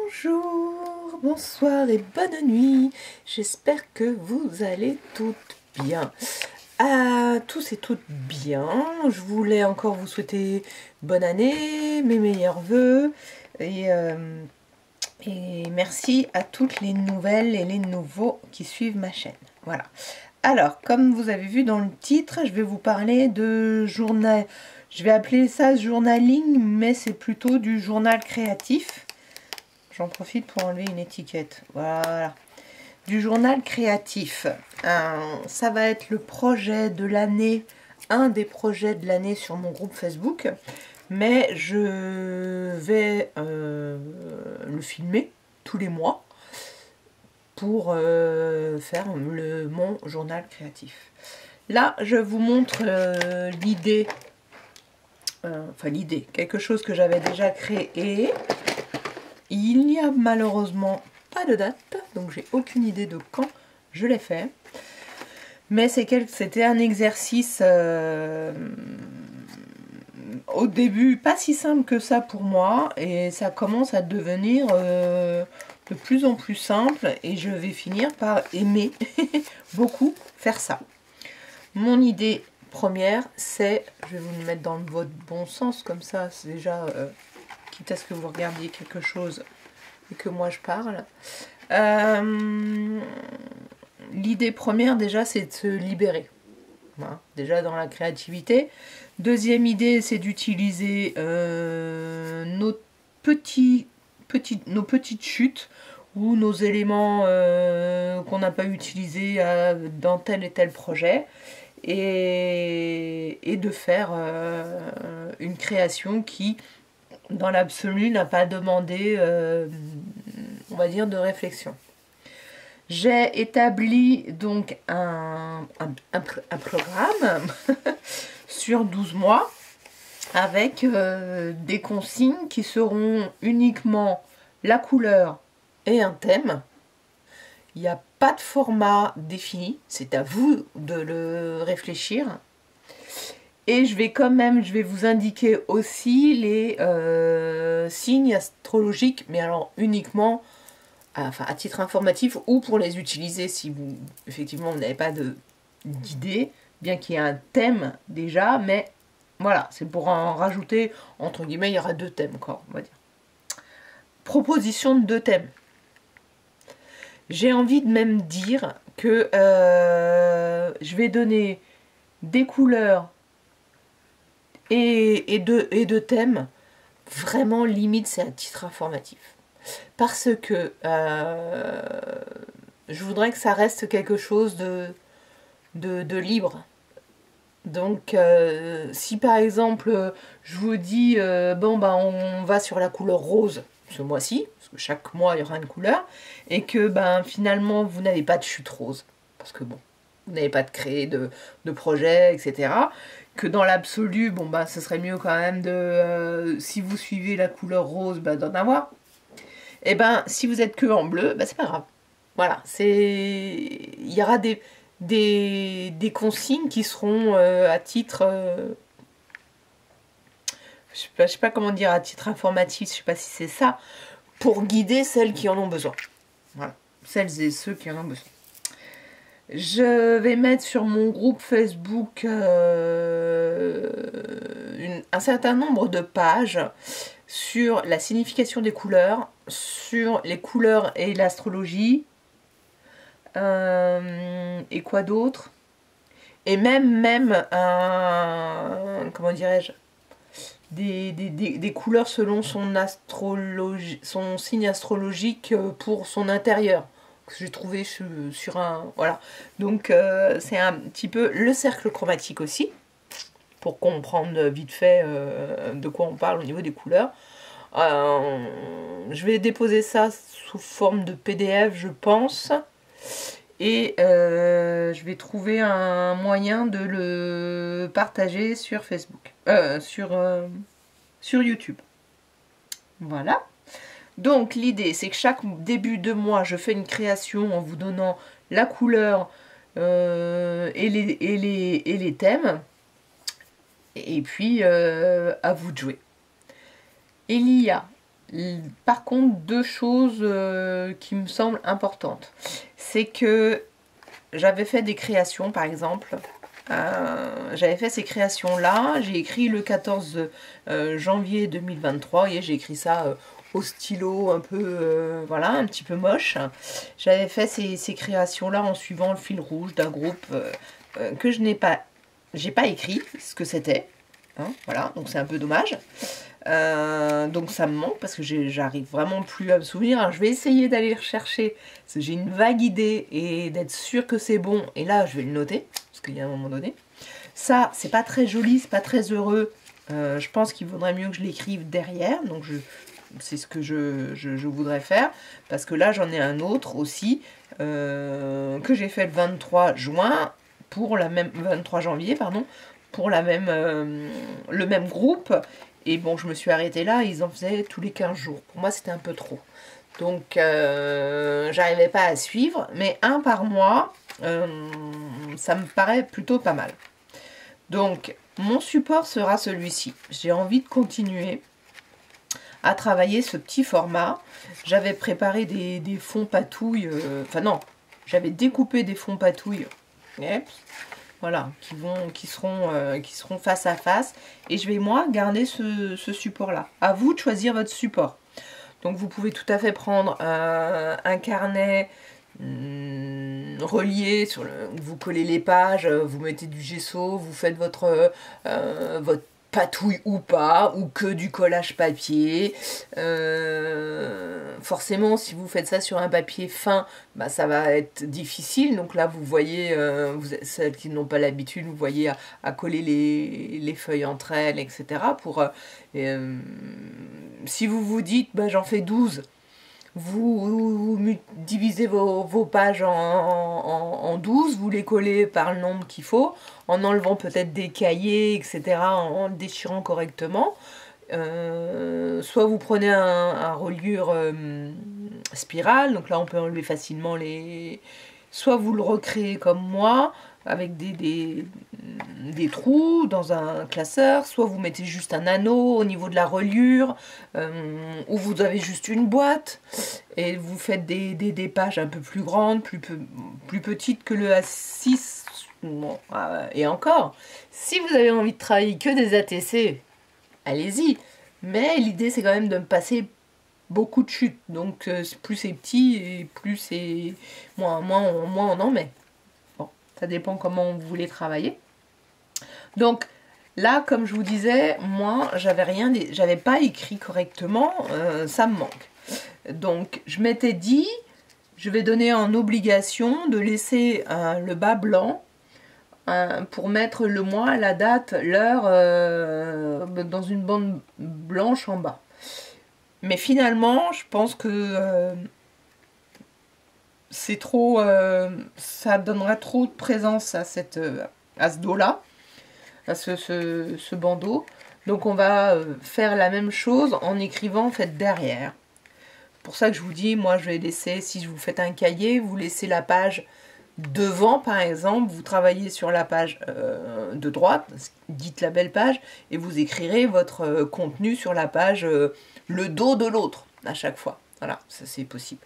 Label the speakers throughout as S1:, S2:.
S1: Bonjour, bonsoir et bonne nuit. J'espère que vous allez toutes bien. À tous et toutes bien. Je voulais encore vous souhaiter bonne année, mes meilleurs vœux et merci à toutes les nouvelles et les nouveaux qui suivent ma chaîne. Voilà. Alors, comme vous avez vu dans le titre, je vais vous parler de journal. Je vais appeler ça journaling, mais c'est plutôt du journal créatif. J'en profite pour enlever une étiquette. Voilà. Du journal créatif. Ça va être le projet de l'année, un des projets de l'année sur mon groupe Facebook. Mais je vais le filmer tous les mois pour faire mon journal créatif. Là, je vous montre l'idée. Enfin, l'idée. Quelque chose que j'avais déjà créé. Il n'y a malheureusement pas de date, donc j'ai aucune idée de quand je l'ai fait. Mais c'était un exercice au début pas si simple que ça pour moi, et ça commence à devenir de plus en plus simple, et je vais finir par aimer beaucoup faire ça. Mon idée première, c'est, je vais vous le mettre dans votre bon sens, comme ça c'est déjà... quitte à ce que vous regardiez quelque chose et que moi je parle. L'idée première déjà, c'est de se libérer. Voilà, déjà dans la créativité. Deuxième idée, c'est d'utiliser nos petites chutes ou nos éléments qu'on n'a pas utilisés dans tel et tel projet. Et de faire une création qui, dans l'absolu, n'a pas demandé, on va dire, de réflexion. J'ai établi donc un programme sur 12 mois avec des consignes qui seront uniquement la couleur et un thème. Il n'y a pas de format défini, c'est à vous de le réfléchir. Et je vais vous indiquer aussi les signes astrologiques, mais alors uniquement à titre informatif ou pour les utiliser si vous, effectivement, vous n'avez pas d'idée, bien qu'il y ait un thème déjà, mais voilà, c'est pour en rajouter, entre guillemets, il y aura 2 thèmes encore, on va dire. Proposition de 2 thèmes. J'ai envie de même dire que je vais donner des couleurs et de thèmes, vraiment limite c'est à titre informatif. Parce que je voudrais que ça reste quelque chose de libre. Donc si par exemple je vous dis bon bah on va sur la couleur rose ce mois-ci, parce que chaque mois il y aura une couleur, et que ben finalement vous n'avez pas de chute rose, parce que bon, vous n'avez pas de créer de projet, etc. Que dans l'absolu, bon bah ce serait mieux quand même de, si vous suivez la couleur rose, bah, d'en avoir. Et ben si vous êtes que en bleu, bah c'est pas grave. Voilà, il y aura des consignes qui seront à titre, je sais pas comment dire, à titre informatif, je sais pas si c'est ça, pour guider celles qui en ont besoin. Voilà, celles et ceux qui en ont besoin. Je vais mettre sur mon groupe Facebook un certain nombre de pages sur la signification des couleurs, sur les couleurs et l'astrologie, et quoi d'autre, et même comment dirais-je, des couleurs selon son signe astrologique pour son intérieur, que j'ai trouvé sur un... Voilà. Donc c'est un petit peu le cercle chromatique aussi, pour comprendre vite fait de quoi on parle au niveau des couleurs. Je vais déposer ça sous forme de PDF, je pense. Et je vais trouver un moyen de le partager sur Facebook, sur YouTube. Voilà. Donc l'idée, c'est que chaque début de mois, je fais une création en vous donnant la couleur et les thèmes. Et puis, à vous de jouer. Il y a Par contre, deux choses qui me semblent importantes. C'est que j'avais fait des créations, par exemple. J'avais fait ces créations-là. J'ai écrit le 14 janvier 2023. Et j'ai écrit ça au stylo un peu, voilà, un petit peu moche. J'avais fait ces créations-là en suivant le fil rouge d'un groupe que je n'ai pas... J'ai pas écrit ce que c'était. Hein, voilà, donc c'est un peu dommage. Donc ça me manque parce que j'arrive vraiment plus à me souvenir. Alors, je vais essayer d'aller rechercher parce que j'ai une vague idée et d'être sûre que c'est bon. Et là, je vais le noter parce qu'il y a un moment donné. Ça, c'est pas très joli, c'est pas très heureux. Je pense qu'il vaudrait mieux que je l'écrive derrière. Donc c'est ce que je voudrais faire parce que là, j'en ai un autre aussi que j'ai fait le 23 juin pour la même 23 janvier, pardon, pour la même le même groupe. Et bon, je me suis arrêtée là, ils en faisaient tous les 15 jours. Pour moi, c'était un peu trop. Donc, j'arrivais pas à suivre. Mais un par mois, ça me paraît plutôt pas mal. Donc, mon support sera celui-ci. J'ai envie de continuer à travailler ce petit format. J'avais préparé des fonds patouilles. Enfin non, j'avais découpé des fonds patouilles. Yep. Voilà, qui seront face à face. Et je vais, moi, garder ce support-là. À vous de choisir votre support. Donc, vous pouvez tout à fait prendre un carnet relié, vous collez les pages, vous mettez du gesso, vous faites votre patouille ou pas, ou que du collage papier. Forcément, si vous faites ça sur un papier fin, bah, ça va être difficile. Donc là, vous voyez, celles qui n'ont pas l'habitude, vous voyez à coller les feuilles entre elles, etc. Si vous vous dites, bah, j'en fais 12, vous divisez vos pages en 12, vous les collez par le nombre qu'il faut, en enlevant peut-être des cahiers, etc., en le déchirant correctement. Soit vous prenez un reliure spirale, donc là on peut enlever facilement les... Soit vous le recréez comme moi, avec des trous dans un classeur, soit vous mettez juste un anneau au niveau de la reliure, ou vous avez juste une boîte, et vous faites des pages un peu plus grandes, plus petites que le A6, bon, et encore, si vous avez envie de travailler que des ATC, allez-y, mais l'idée c'est quand même de me passer beaucoup de chutes, donc plus c'est petit et plus c'est moins on en met. Bon, ça dépend comment vous voulez travailler. Donc là, comme je vous disais, moi j'avais pas écrit correctement, ça me manque. Donc je m'étais dit, je vais donner en obligation de laisser le bas blanc pour mettre le mois, la date, l'heure dans une bande blanche en bas. Mais finalement, je pense que c'est trop, ça donnera trop de présence à ce dos-là, à ce bandeau. Donc on va faire la même chose en écrivant en fait derrière. Pour ça que je vous dis, moi je vais laisser, si vous faites un cahier, vous laissez la page devant par exemple, vous travaillez sur la page de droite, dites la belle page, et vous écrirez votre contenu sur la page le dos de l'autre à chaque fois. Voilà, ça c'est possible.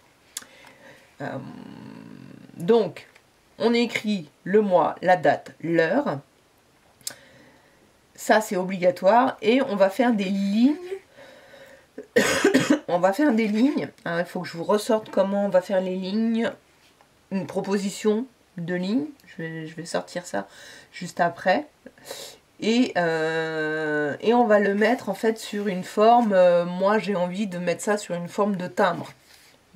S1: Donc, on écrit le mois, la date, l'heure. Ça c'est obligatoire. Et on va faire des lignes. On va faire des lignes. Alors, il faut que je vous ressorte comment on va faire les lignes. Une proposition de ligne. Je vais sortir ça juste après. Et on va le mettre en fait sur une forme. Moi j'ai envie de mettre ça sur une forme de timbre.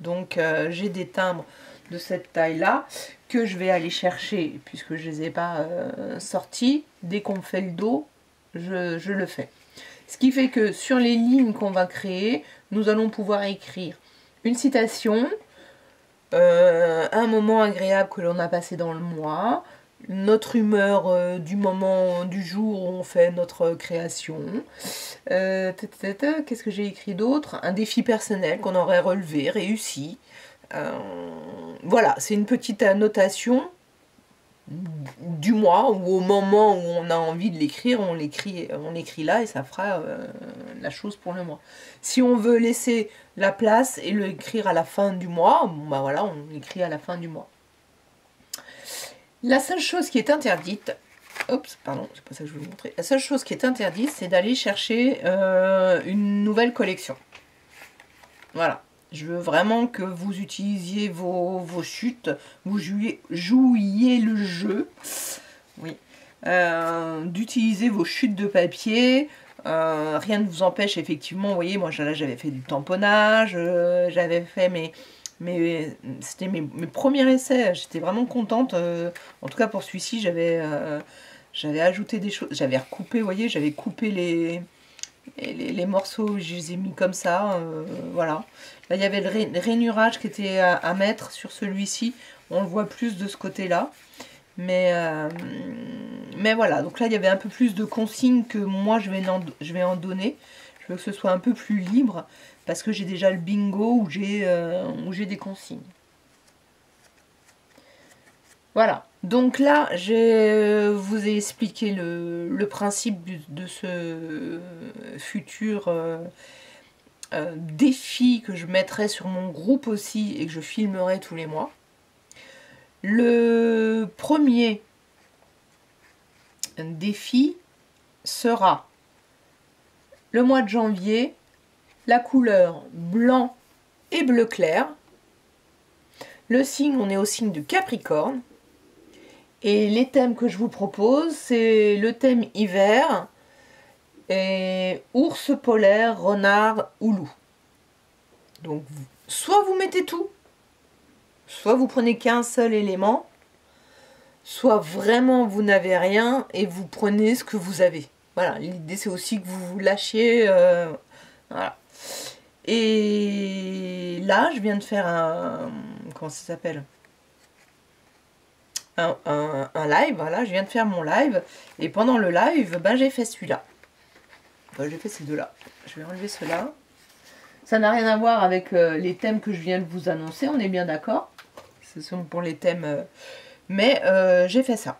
S1: Donc j'ai des timbres de cette taille là que je vais aller chercher puisque je les ai pas sortis. Dès qu'on fait le dos, je le fais. Ce qui fait que sur les lignes qu'on va créer, nous allons pouvoir écrire une citation, un moment agréable que l'on a passé dans le mois, notre humeur du moment du jour où on fait notre création. Qu'est-ce que j'ai écrit d'autre? Un défi personnel qu'on aurait relevé, réussi. Voilà, c'est une petite annotation du mois, ou au moment où on a envie de l'écrire, on l'écrit là et ça fera la chose pour le mois. Si on veut laisser la place et l'écrire à la fin du mois, bon bah voilà, on l'écrit à la fin du mois. La seule chose qui est interdite, pardon, c'est pas ça que je vais vous montrer. La seule chose qui est interdite, c'est d'aller chercher une nouvelle collection. Voilà. Je veux vraiment que vous utilisiez vos chutes, vous jouiez le jeu. Oui. D'utiliser vos chutes de papier. Rien ne vous empêche, effectivement. Vous voyez, moi là j'avais fait du tamponnage, j'avais fait c'était mes premiers essais. J'étais vraiment contente. En tout cas pour celui-ci, j'avais ajouté des choses. J'avais recoupé, vous voyez, j'avais coupé les morceaux, je les ai mis comme ça, voilà. Là, il y avait le rainurage qui était à mettre sur celui-ci. On le voit plus de ce côté-là. Mais voilà, donc là, il y avait un peu plus de consignes que moi, je vais en donner. Je veux que ce soit un peu plus libre, parce que j'ai déjà le bingo où j'ai des consignes. Voilà. Donc là, je vous ai expliqué le principe de ce futur défi que je mettrai sur mon groupe aussi et que je filmerai tous les mois. Le premier défi sera le mois de janvier, la couleur blanc et bleu clair. Le signe, on est au signe de Capricorne. Et les thèmes que je vous propose, c'est le thème hiver et ours polaire, renard ou loup. Donc, soit vous mettez tout, soit vous prenez qu'un seul élément, soit vraiment vous n'avez rien et vous prenez ce que vous avez. Voilà, l'idée c'est aussi que vous vous lâchiez. Voilà. Et là, je viens de faire un... Comment ça s'appelle ? Un live, voilà, je viens de faire mon live. Et pendant le live, ben, j'ai fait celui-là. Enfin, j'ai fait ces deux-là. Je vais enlever ceux-là. Ça n'a rien à voir avec les thèmes que je viens de vous annoncer, on est bien d'accord. Ce sont pour les thèmes... mais j'ai fait ça.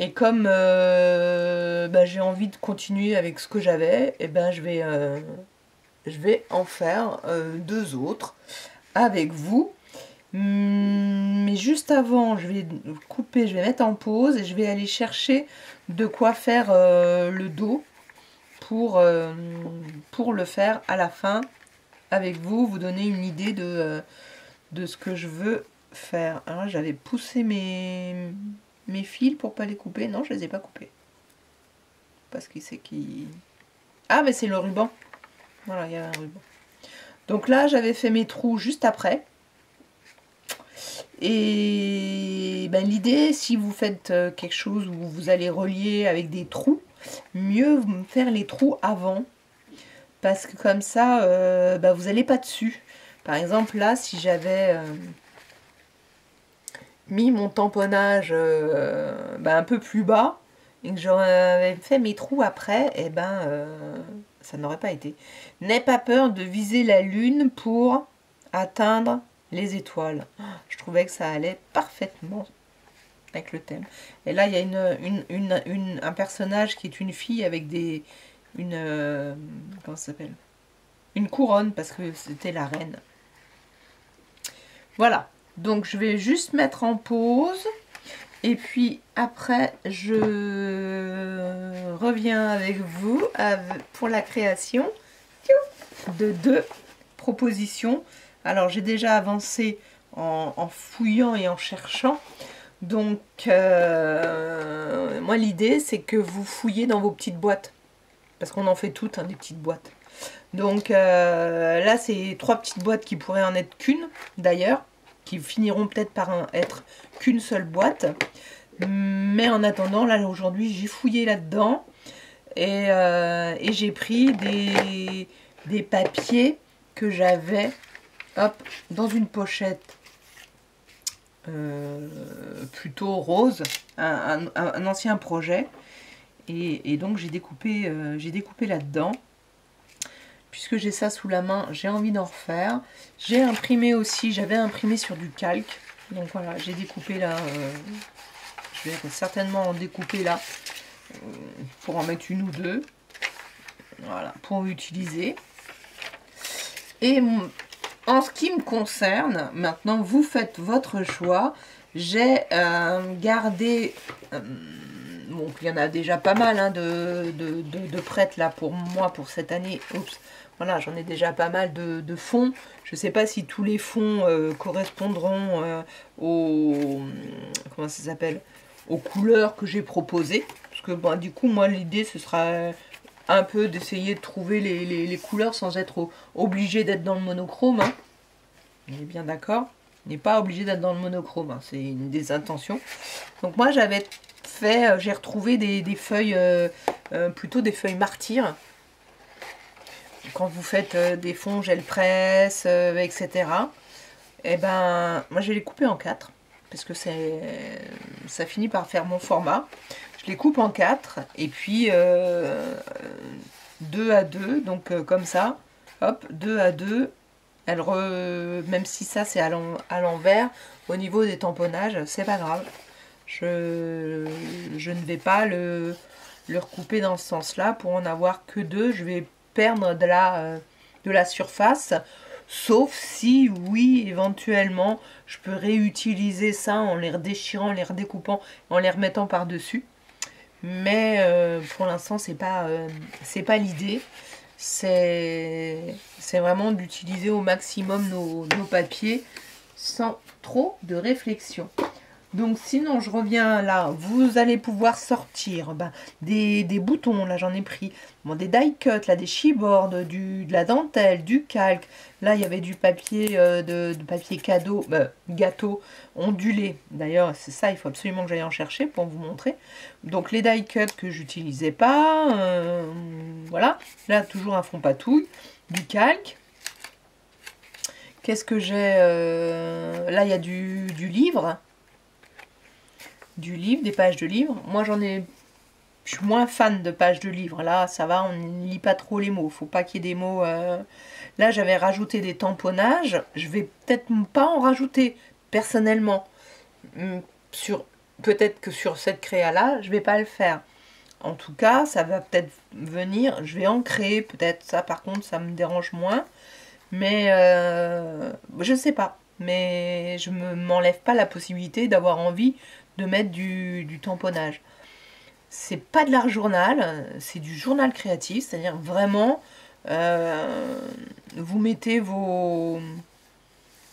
S1: Et comme ben, j'ai envie de continuer avec ce que j'avais, et ben je vais en faire deux autres avec vous. Mais juste avant, je vais couper, je vais mettre en pause et je vais aller chercher de quoi faire le dos pour le faire à la fin avec vous, vous donner une idée de ce que je veux faire. Alors j'avais poussé mes fils pour pas les couper. Non, je les ai pas coupés. Parce que c'est qui... Ah, mais c'est le ruban. Voilà, il y a un ruban. Donc là, j'avais fait mes trous juste après. Et ben, l'idée, si vous faites quelque chose où vous allez relier avec des trous, mieux faire les trous avant. Parce que comme ça, ben, vous n'allez pas dessus. Par exemple, là, si j'avais mis mon tamponnage ben, un peu plus bas, et que j'aurais fait mes trous après, et ben ça n'aurait pas été. N'aie pas peur de viser la lune pour atteindre les étoiles. Je trouvais que ça allait parfaitement avec le thème. Et là, il y a un personnage qui est une fille avec comment ça s'appelle? Une couronne, parce que c'était la reine. Voilà. Donc, je vais juste mettre en pause. Et puis, après, je reviens avec vous pour la création de deux propositions. Alors, j'ai déjà avancé en fouillant et en cherchant. Donc, moi, l'idée, c'est que vous fouillez dans vos petites boîtes. Parce qu'on en fait toutes, hein, des petites boîtes. Donc, là, c'est 3 petites boîtes qui pourraient en être qu'une, d'ailleurs. Qui finiront peut-être par être qu'une seule boîte. Mais en attendant, là, aujourd'hui, j'ai fouillé là-dedans. Et j'ai pris des papiers que j'avais... Hop, dans une pochette plutôt rose, un ancien projet. Et donc j'ai découpé là-dedans. Puisque j'ai ça sous la main, j'ai envie d'en refaire. J'ai imprimé aussi, j'avais imprimé sur du calque. Donc voilà, j'ai découpé là Je vais certainement en découper là pour en mettre une ou deux. Voilà, pour utiliser. Et en ce qui me concerne, maintenant vous faites votre choix. J'ai gardé, bon, il y en a déjà pas mal hein, de prêtes là pour moi pour cette année. Oups, voilà, j'en ai déjà pas mal de fonds. Je ne sais pas si tous les fonds correspondront aux, comment ça s'appelle, aux couleurs que j'ai proposées. Parce que bon, du coup, moi l'idée ce sera un peu d'essayer de trouver les couleurs sans être obligé d'être dans le monochrome. Hein. On est bien d'accord. On n'est pas obligé d'être dans le monochrome. Hein. C'est une des intentions. Donc moi j'avais fait, j'ai retrouvé des feuilles, plutôt des feuilles martyrs. Quand vous faites des fonds gel presse, etc. Et ben moi je vais les couper en 4. Parce que ça finit par faire mon format. Je les coupe en 4 et puis 2 à 2, donc comme ça, hop, 2 à 2, même si ça c'est à l'envers, au niveau des tamponnages, c'est pas grave. Je ne vais pas le recouper dans ce sens-là, pour en avoir que 2, je vais perdre de la surface, sauf si, oui, éventuellement, je peux réutiliser ça en les redéchirant, en les redécoupant, en les remettant par-dessus. Mais pour l'instant c'est pas l'idée, c'est vraiment d'utiliser au maximum nos papiers sans trop de réflexion. Donc sinon je reviens là, vous allez pouvoir sortir des boutons, là j'en ai pris, bon, des die cuts, là, des chipboards, de la dentelle, du calque. Là il y avait du papier, de papier cadeau, gâteau ondulé. D'ailleurs c'est ça, il faut absolument que j'aille en chercher pour vous montrer. Donc les die cuts que j'utilisais pas, voilà. Là toujours un fond patouille, du calque. Qu'est-ce que j'ai là il y a du livre. Des pages de livres. Moi je suis moins fan de pages de livres. Là ça va, on ne lit pas trop les mots. Faut pas qu'il y ait des mots. Là j'avais rajouté des tamponnages. Je vais peut-être pas en rajouter personnellement. Peut-être que sur cette créa là, je vais pas le faire. En tout cas, ça va peut-être venir. Je vais en créer peut-être. Ça par contre, ça me dérange moins. Mais je sais pas. Mais je m'enlève pas la possibilité d'avoir envie de mettre du tamponnage. C'est pas de l'art journal, c'est du journal créatif, c'est-à-dire vraiment vous mettez vos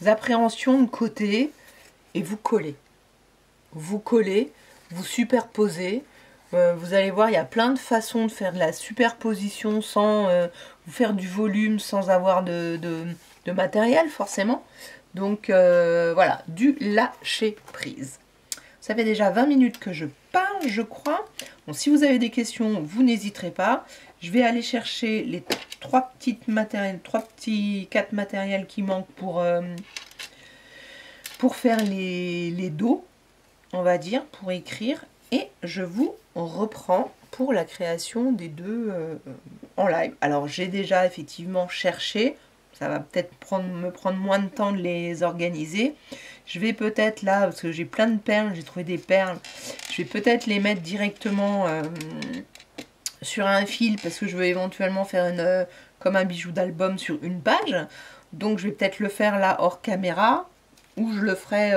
S1: appréhensions de côté et vous collez. Vous collez, vous superposez. Vous allez voir, il y a plein de façons de faire de la superposition sans vous faire du volume, sans avoir de matériel forcément. Donc voilà, du lâcher prise. Ça fait déjà 20 minutes que je parle, je crois. Bon, si vous avez des questions, vous n'hésiterez pas. Je vais aller chercher les 4 matériels qui manquent pour faire les dos, on va dire, pour écrire. Et je vous reprends pour la création des deux en live. Alors, j'ai déjà effectivement cherché. Ça va peut-être me prendre moins de temps de les organiser. Je vais peut-être là, parce que j'ai plein de perles, j'ai trouvé des perles. Je vais peut-être les mettre directement sur un fil, parce que je veux éventuellement faire comme un bijou d'album sur une page. Donc je vais peut-être le faire là hors caméra, ou je le ferai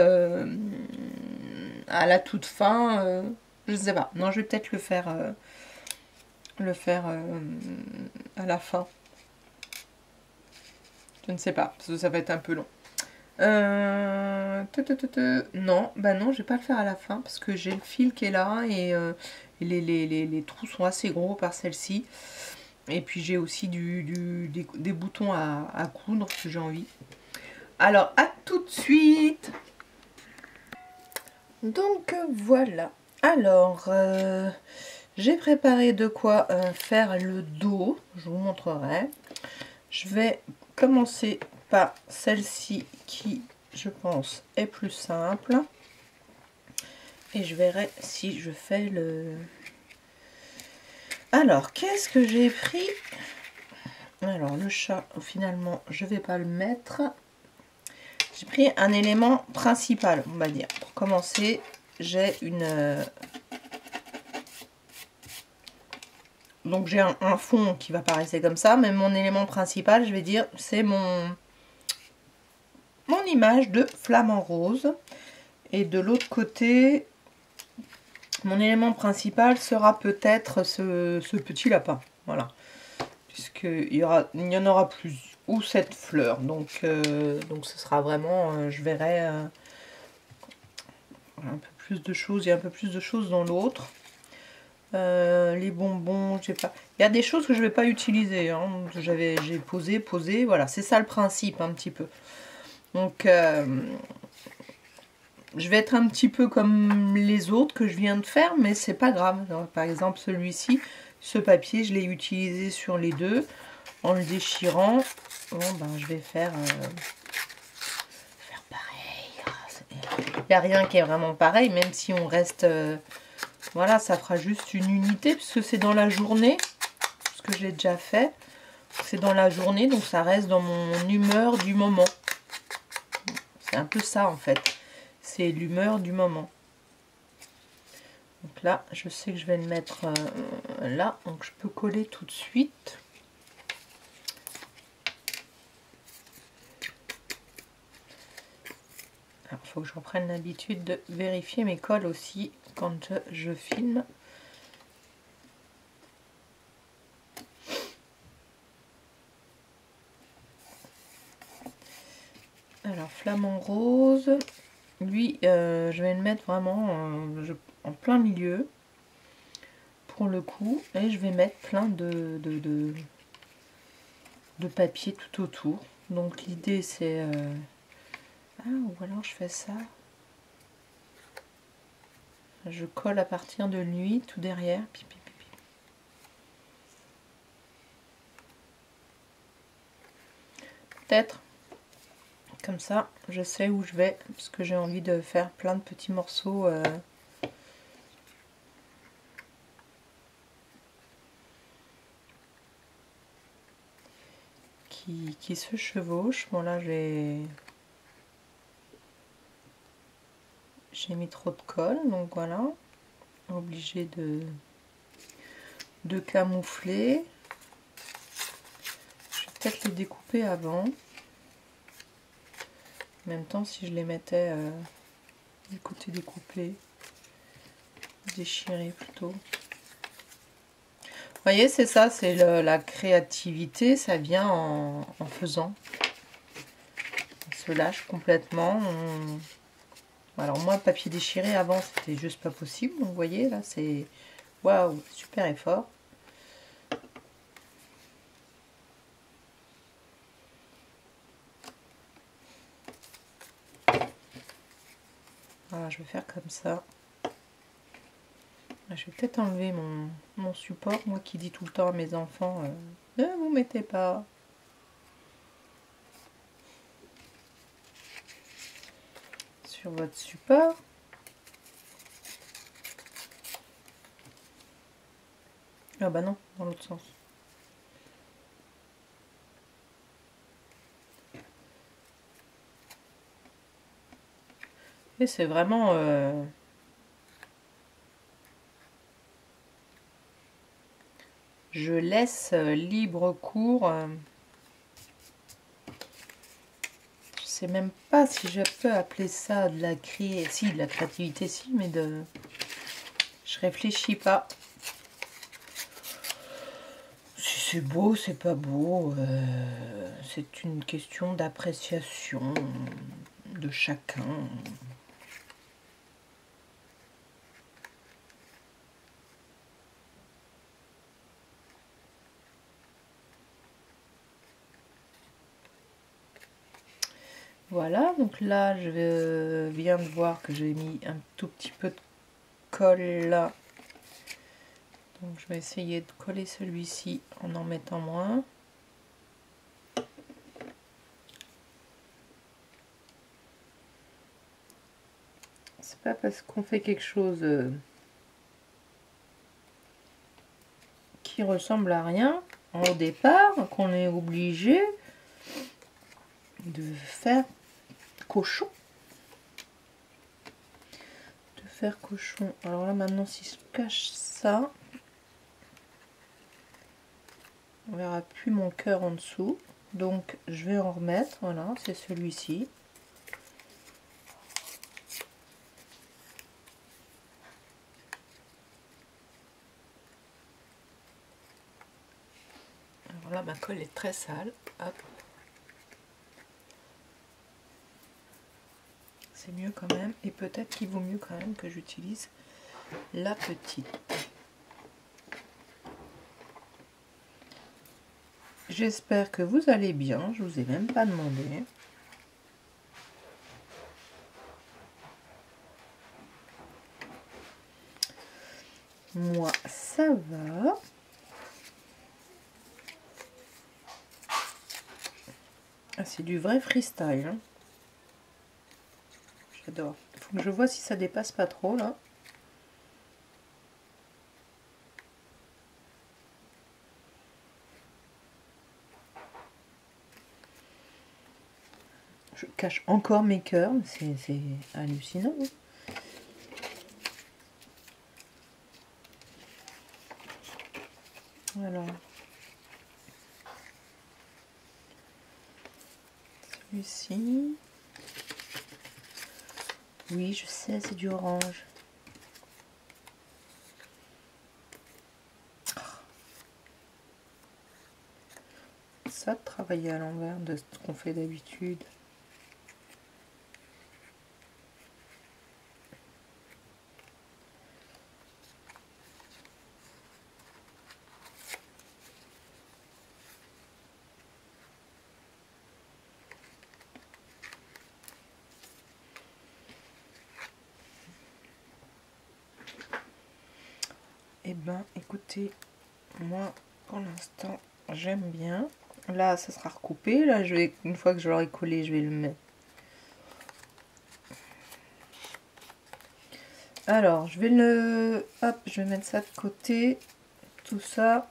S1: à la toute fin. Je ne sais pas. Non, je vais peut-être le faire à la fin. Je ne sais pas, parce que ça va être un peu long. Non, bah non, je vais pas le faire à la fin, parce que j'ai le fil qui est là, et les trous sont assez gros par celle-ci. Et puis j'ai aussi des boutons à coudre, que j'ai envie. Alors, à tout de suite. Donc, voilà. Alors, j'ai préparé de quoi faire le dos, je vous montrerai. Je vais commencer par celle-ci qui, je pense, est plus simple. Et je verrai si je fais le... Alors, qu'est-ce que j'ai pris? Alors, le chat, finalement, je vais pas le mettre. J'ai pris un élément principal, on va dire. Pour commencer, j'ai une... donc j'ai un fond qui va paraître comme ça, mais mon élément principal, je vais dire, c'est mon image de flamant rose. Et de l'autre côté, mon élément principal sera peut-être ce petit lapin. Voilà. Puisqu'il y en aura plus. Ou cette fleur. Donc ce sera vraiment, je verrai un peu plus de choses. Il y a un peu plus de choses dans l'autre. Les bonbons, j'ai pas. Il y a des choses que je vais pas utiliser. Hein. J'ai posé. Voilà, c'est ça le principe un petit peu. Donc je vais être un petit peu comme les autres que je viens de faire, mais c'est pas grave. Donc, par exemple, celui-ci, ce papier, je l'ai utilisé sur les deux. En le déchirant, bon, ben, je vais faire pareil. Il n'y a rien qui est vraiment pareil, même si on reste... voilà, ça fera juste une unité, puisque c'est dans la journée, parce que je l'ai déjà fait. C'est dans la journée, donc ça reste dans mon humeur du moment. C'est un peu ça, en fait. C'est l'humeur du moment. Donc là, je sais que je vais le mettre là, donc je peux coller tout de suite. Alors, il faut que je reprenne l'habitude de vérifier mes colles aussi quand je filme. Alors, flamant rose, lui, je vais le mettre vraiment en plein milieu, pour le coup, et je vais mettre plein de papier tout autour. Donc, l'idée, c'est... ah, ou alors je fais ça. Je colle à partir de lui, tout derrière. Pipi, pipi. Peut-être. Comme ça, je sais où je vais, parce que j'ai envie de faire plein de petits morceaux. Qui se chevauchent. Bon, là, j'ai mis trop de colle, donc voilà. Obligé de camoufler. Je vais peut-être les découper avant. En même temps, si je les mettais du côté découpé, déchiré plutôt. Vous voyez, c'est ça, c'est la créativité, ça vient en faisant. On se lâche complètement. Alors moi, le papier déchiré avant, c'était juste pas possible. Donc vous voyez, là, c'est waouh, super effort. Voilà, je vais faire comme ça. Je vais peut-être enlever mon support, moi qui dis tout le temps à mes enfants, ne vous mettez pas. Sur votre support. Ah bah non, dans l'autre sens. Et c'est vraiment... je laisse libre cours. Je sais même pas si je peux appeler ça de la si, de la créativité, si, mais de... Je réfléchis pas. Si c'est beau, c'est pas beau. C'est une question d'appréciation de chacun. Voilà, donc là, je viens de voir que j'ai mis un tout petit peu de colle là. Donc je vais essayer de coller celui-ci en mettant moins. C'est pas parce qu'on fait quelque chose qui ressemble à rien au départ qu'on est obligé de faire cochon. fer cochon. Alors là maintenant si je cache ça, on verra plus mon cœur en dessous. Donc je vais en remettre. Voilà, c'est celui-ci. Alors là ma colle est très sale. Hop. C'est mieux quand même, et peut-être qu'il vaut mieux quand même que j'utilise la petite. J'espère que vous allez bien, je vous ai même pas demandé. Moi ça va. Ah, c'est du vrai freestyle, hein. J'adore. Il faut que je vois si ça dépasse pas trop là. Je cache encore mes cœurs, c'est hallucinant. Voilà. Celui-ci. Oui, je sais, c'est du orange. Ça, de travailler à l'envers de ce qu'on fait d'habitude. Eh ben, écoutez, moi, pour l'instant, j'aime bien. Là, ça sera recoupé. Là, je vais, une fois que je l'aurai collé, je vais le mettre. Alors, je vais le... Hop, je vais mettre ça de côté. Tout ça.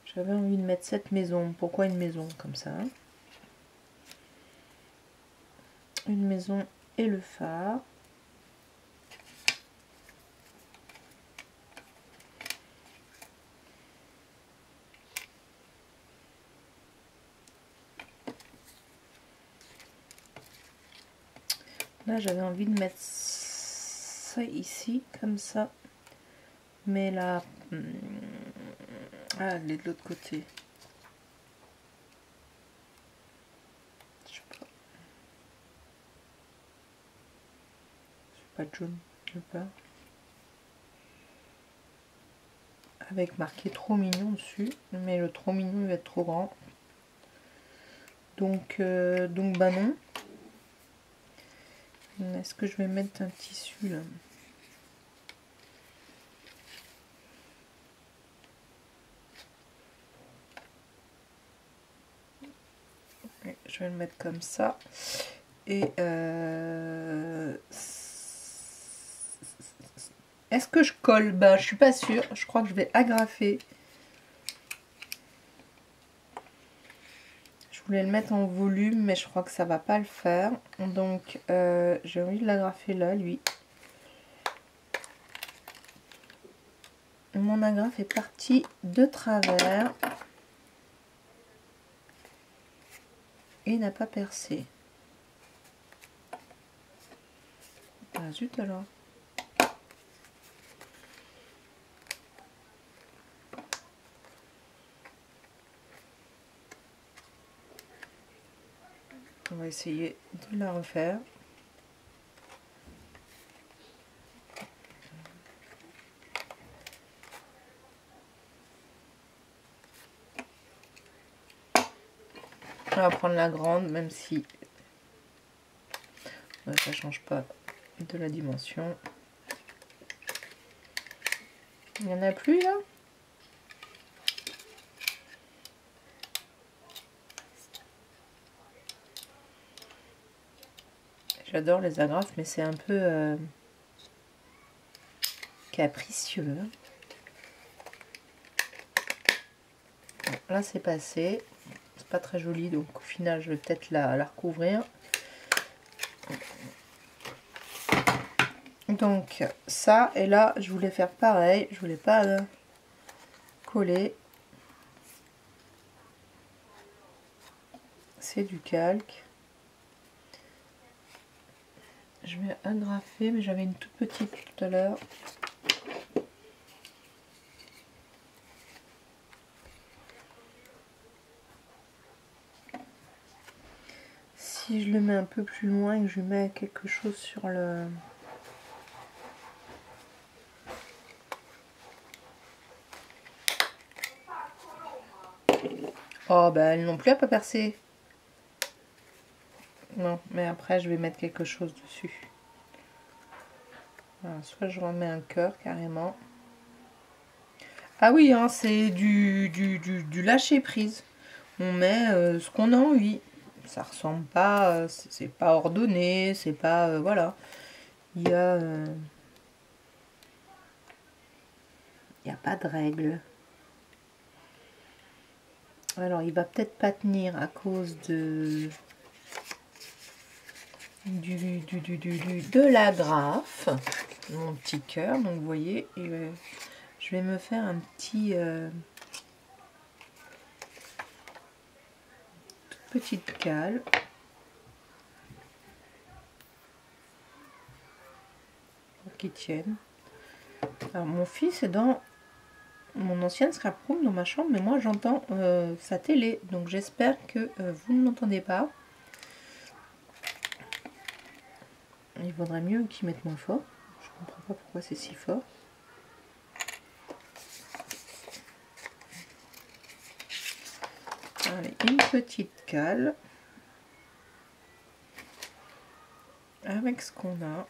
S1: J'avais envie de mettre cette maison. Pourquoi une maison comme ça? Une maison et le phare. Là, j'avais envie de mettre ça ici, comme ça. Mais là... Ah, elle est de l'autre côté. Je sais pas. C'est pas de jaune, je sais pas. Avec marqué trop mignon dessus. Mais le trop mignon, il va être trop grand. Donc bah non. Est-ce que je vais mettre un tissu là? Je vais le mettre comme ça. Et est-ce que je colle? Bah, je suis pas sûre. Je crois que je vais agrafer. Je voulais le mettre en volume, mais je crois que ça va pas le faire. Donc, j'ai envie de l'agrafer là, lui. Mon agrafe est parti de travers. Et n'a pas percé. Ah zut alors. On va essayer de la refaire. On va prendre la grande, même si ça change pas de la dimension. Il n'y en a plus là? J'adore les agrafes, mais c'est un peu capricieux. Bon, là c'est passé. pas très jolie, donc au final je vais peut-être la recouvrir. Donc ça, et là je voulais faire pareil, je voulais pas coller. C'est du calque. Je vais agrafer, mais j'avais une toute petite tout à l'heure. Si je le mets un peu plus loin et que je mets quelque chose sur le... Oh bah elle non plus elle pas percé. Non, mais après je vais mettre quelque chose dessus. Voilà, soit je remets un cœur carrément. Ah oui, hein, c'est du lâcher prise. On met ce qu'on a envie. Ça ressemble pas, c'est pas ordonné, c'est pas... voilà. Il y a... il n'y a pas de règle. Alors il va peut-être pas tenir à cause de... de l'agrafe, mon petit cœur. Donc vous voyez, je vais me faire un petit toute petite cale pour qu'il tienne. Alors mon fils est dans mon ancienne scrap room dans ma chambre, mais moi j'entends sa télé, donc j'espère que vous ne l'entendez pas. Il vaudrait mieux qu'il mette moins fort. Je comprends pas pourquoi c'est si fort. Allez, une petite cale avec ce qu'on a.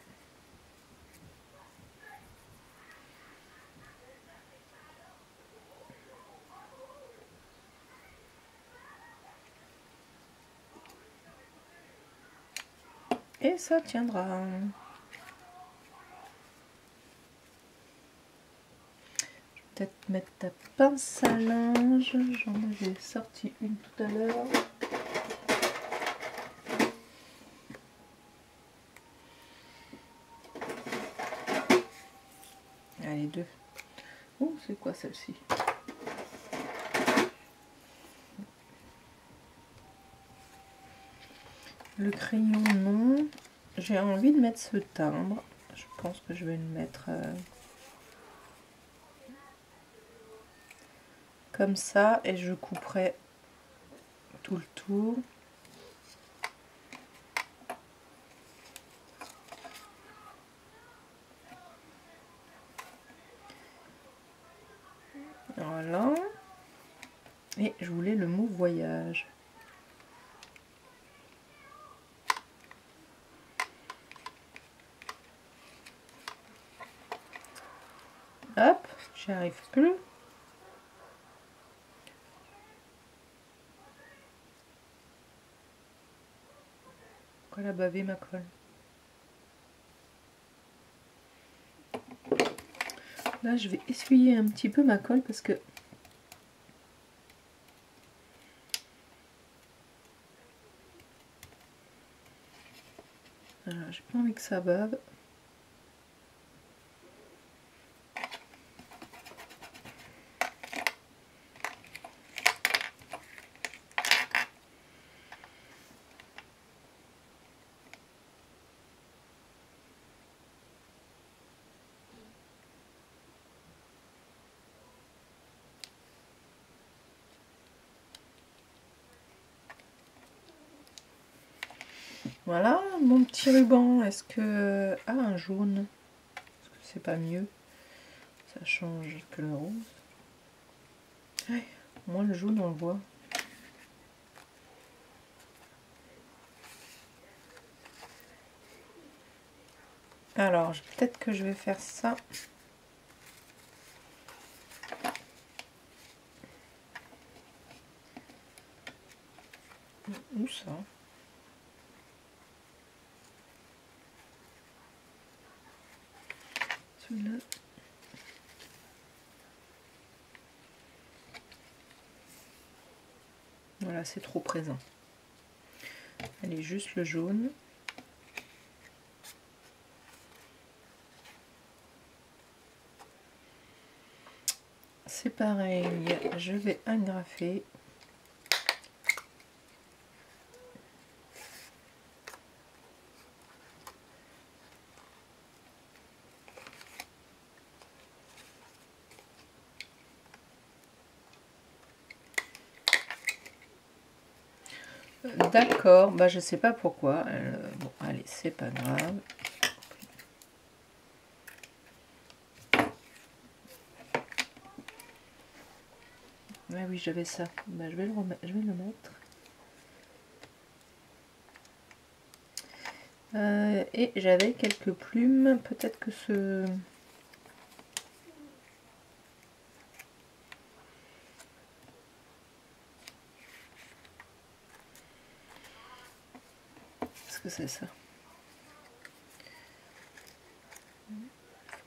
S1: Et ça tiendra. Je vais peut-être mettre ta pince à linge. J'en avais sorti une tout à l'heure. Allez, deux. Oh, c'est quoi celle-ci? Le crayon, non. J'ai envie de mettre ce timbre. Je pense que je vais le mettre comme ça et je couperai tout le tour. Voilà. Et je voulais le mot voyage. Hop, j'y arrive plus. Pourquoi la bavé ma colle? Là, je vais essuyer un petit peu ma colle parce que voilà, j'ai pas envie que ça bave. Voilà, mon petit ruban. Est-ce que... Ah, un jaune. Est-ce que c'est pas mieux? Ça change que le rose. Ouais, moi, le jaune, on le voit. Alors, peut-être que je vais faire ça. Où ça? Celui-là. Voilà, c'est trop présent. Allez, juste le jaune. C'est pareil, je vais agrafer. D'accord, bah je sais pas pourquoi. Bon, allez, c'est pas grave. Ah oui, j'avais ça. Bah, je vais le remettre, je vais le mettre. Et j'avais quelques plumes. Peut-être que ce... Qu'est-ce que c'est ça?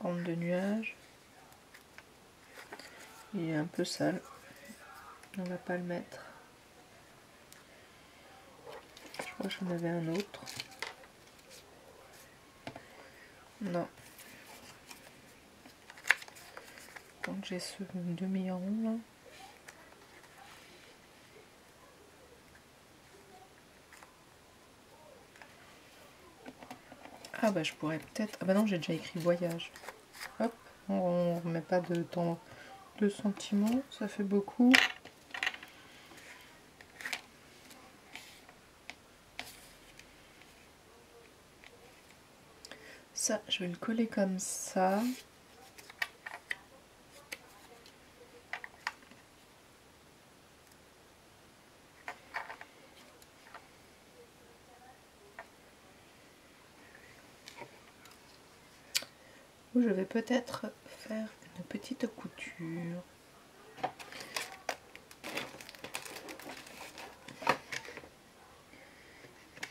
S1: Forme de nuage. Il est un peu sale. On va pas le mettre. Je crois que j'en avais un autre. Non. Donc j'ai ce demi-rond là. Ah bah je pourrais peut-être... Ah bah non, j'ai déjà écrit voyage. Hop, on remet pas de temps, de sentiments, ça fait beaucoup. Ça, je vais le coller comme ça. Ou je vais peut-être faire une petite couture.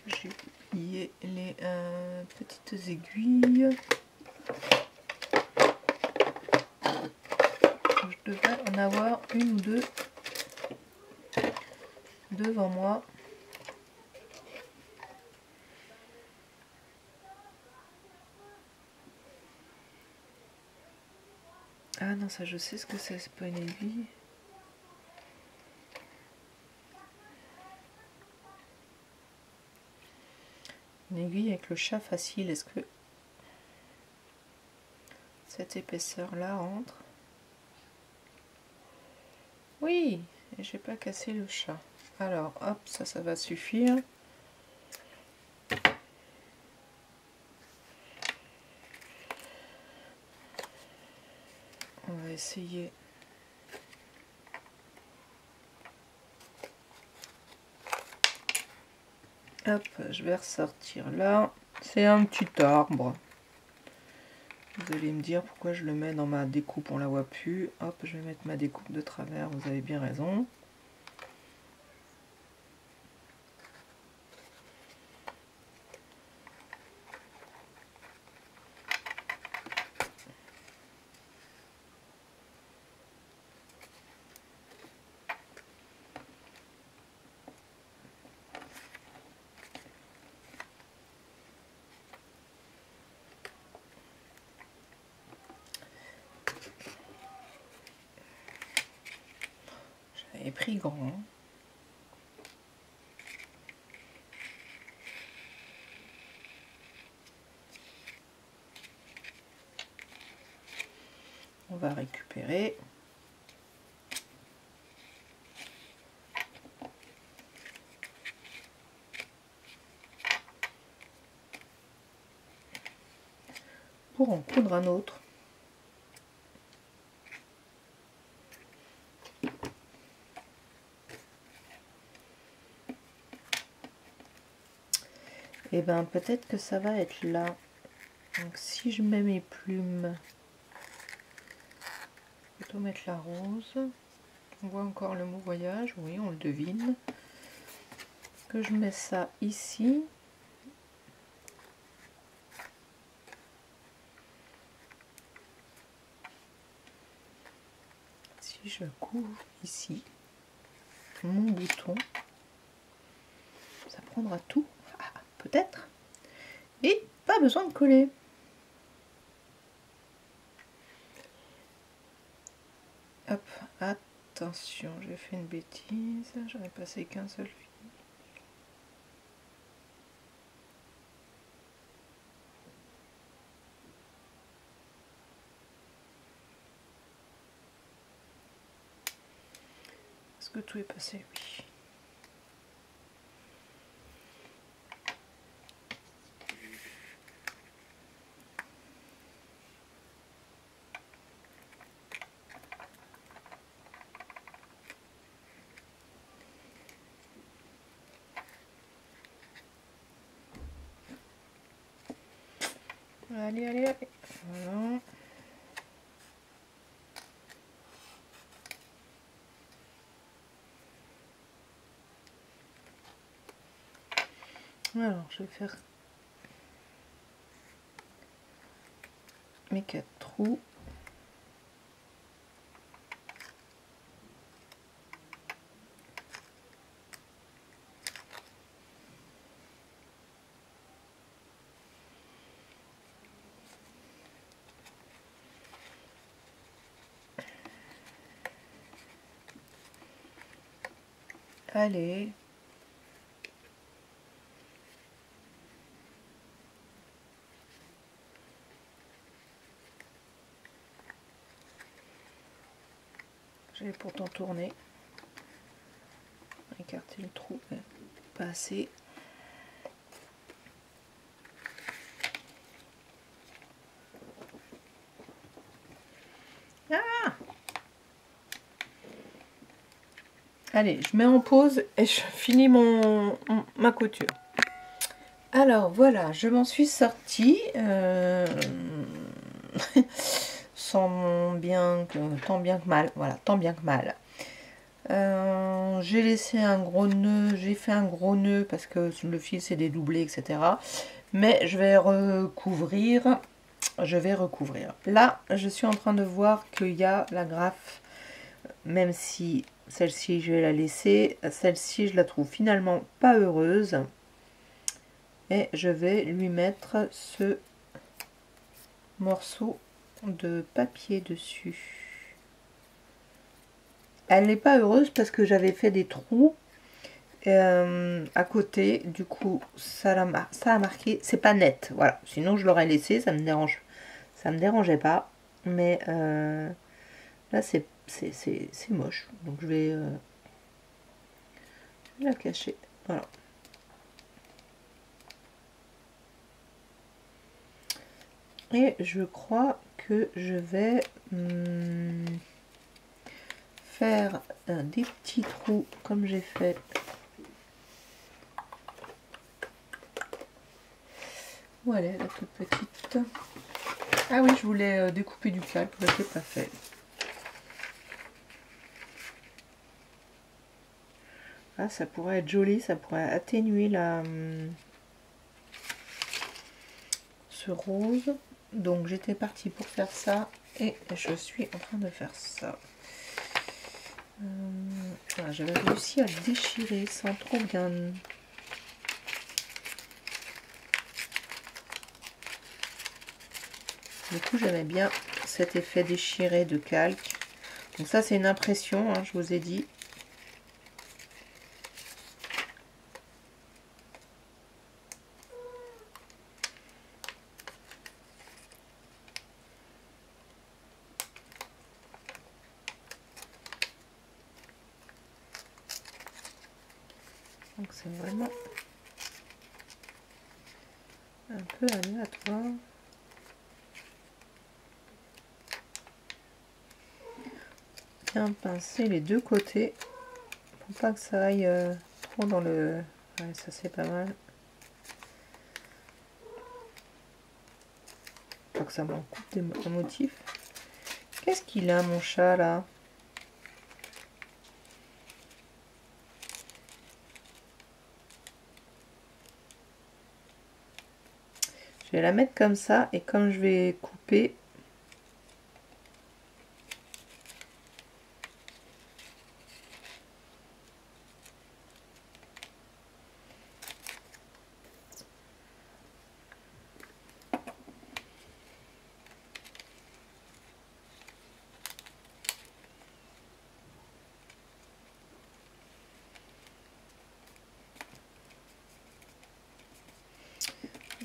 S1: J'ai oublié les petites aiguilles. Je devrais en avoir une ou deux devant moi. Ah non, ça je sais ce que c'est pas une aiguille. Une aiguille avec le chat facile, est-ce que cette épaisseur là entre? Oui, et j'ai pas cassé le chat. Alors hop, ça va suffire. On va essayer. Hop, je vais ressortir là. C'est un petit arbre. Vous allez me dire pourquoi je le mets dans ma découpe, on la voit plus. Hop, je vais mettre ma découpe de travers, vous avez bien raison. J'avais pris grand. On va récupérer. Pour en coudre un autre. Et ben peut-être que ça va être là. Donc si je mets mes plumes, plutôt mettre la rose. On voit encore le mot voyage, oui, on le devine. Que je mets ça ici. Si je couvre ici mon bouton, correspondre à tout. Ah, peut-être. Et pas besoin de coller. Hop, attention, j'ai fait une bêtise. J'en ai passé qu'un seul fil. Est-ce que tout est passé? Oui. Allez, allez, allez. Voilà. Alors, je vais faire mes 4 trous. Allez. J'ai pourtant tourné. Écarter le trou, mais pas assez. Ah! Allez, je mets en pause et je finis ma couture. Alors voilà, je m'en suis sortie. Sans bien que, tant bien que mal. Voilà, tant bien que mal. J'ai laissé un gros nœud, j'ai fait un gros nœud parce que le fil s'est dédoublé, etc. Mais je vais recouvrir. Là, je suis en train de voir qu'il y a l'agrafe, même si celle-ci, je vais la laisser. Celle-ci, je la trouve finalement pas heureuse. Et je vais lui mettre ce morceau de papier dessus. Elle n'est pas heureuse parce que j'avais fait des trous à côté. Du coup, ça a marqué. C'est pas net. Voilà. Sinon, je l'aurais laissé. Ça me dérangeait pas. Mais là, c'est moche. Donc, je vais la cacher. Voilà. Et je crois que je vais faire des petits trous comme j'ai fait. Voilà, la toute petite. Ah oui, je voulais découper du calque, je ne l'ai pas fait. Ah, ça pourrait être joli, ça pourrait atténuer ce rose. Donc j'étais partie pour faire ça et je suis en train de faire ça. Voilà, j'avais réussi à le déchirer sans trop bien. Du coup, j'aimais bien cet effet déchiré de calque. Donc ça, c'est une impression, hein, je vous ai dit. Donc c'est vraiment un peu aléatoire. Bien pincer les deux côtés pour pas que ça aille trop dans le... Ouais, ça c'est pas mal. Pas que ça m'en coupe des motifs. Qu'est-ce qu'il a mon chat là? Je vais la mettre comme ça et comme je vais couper,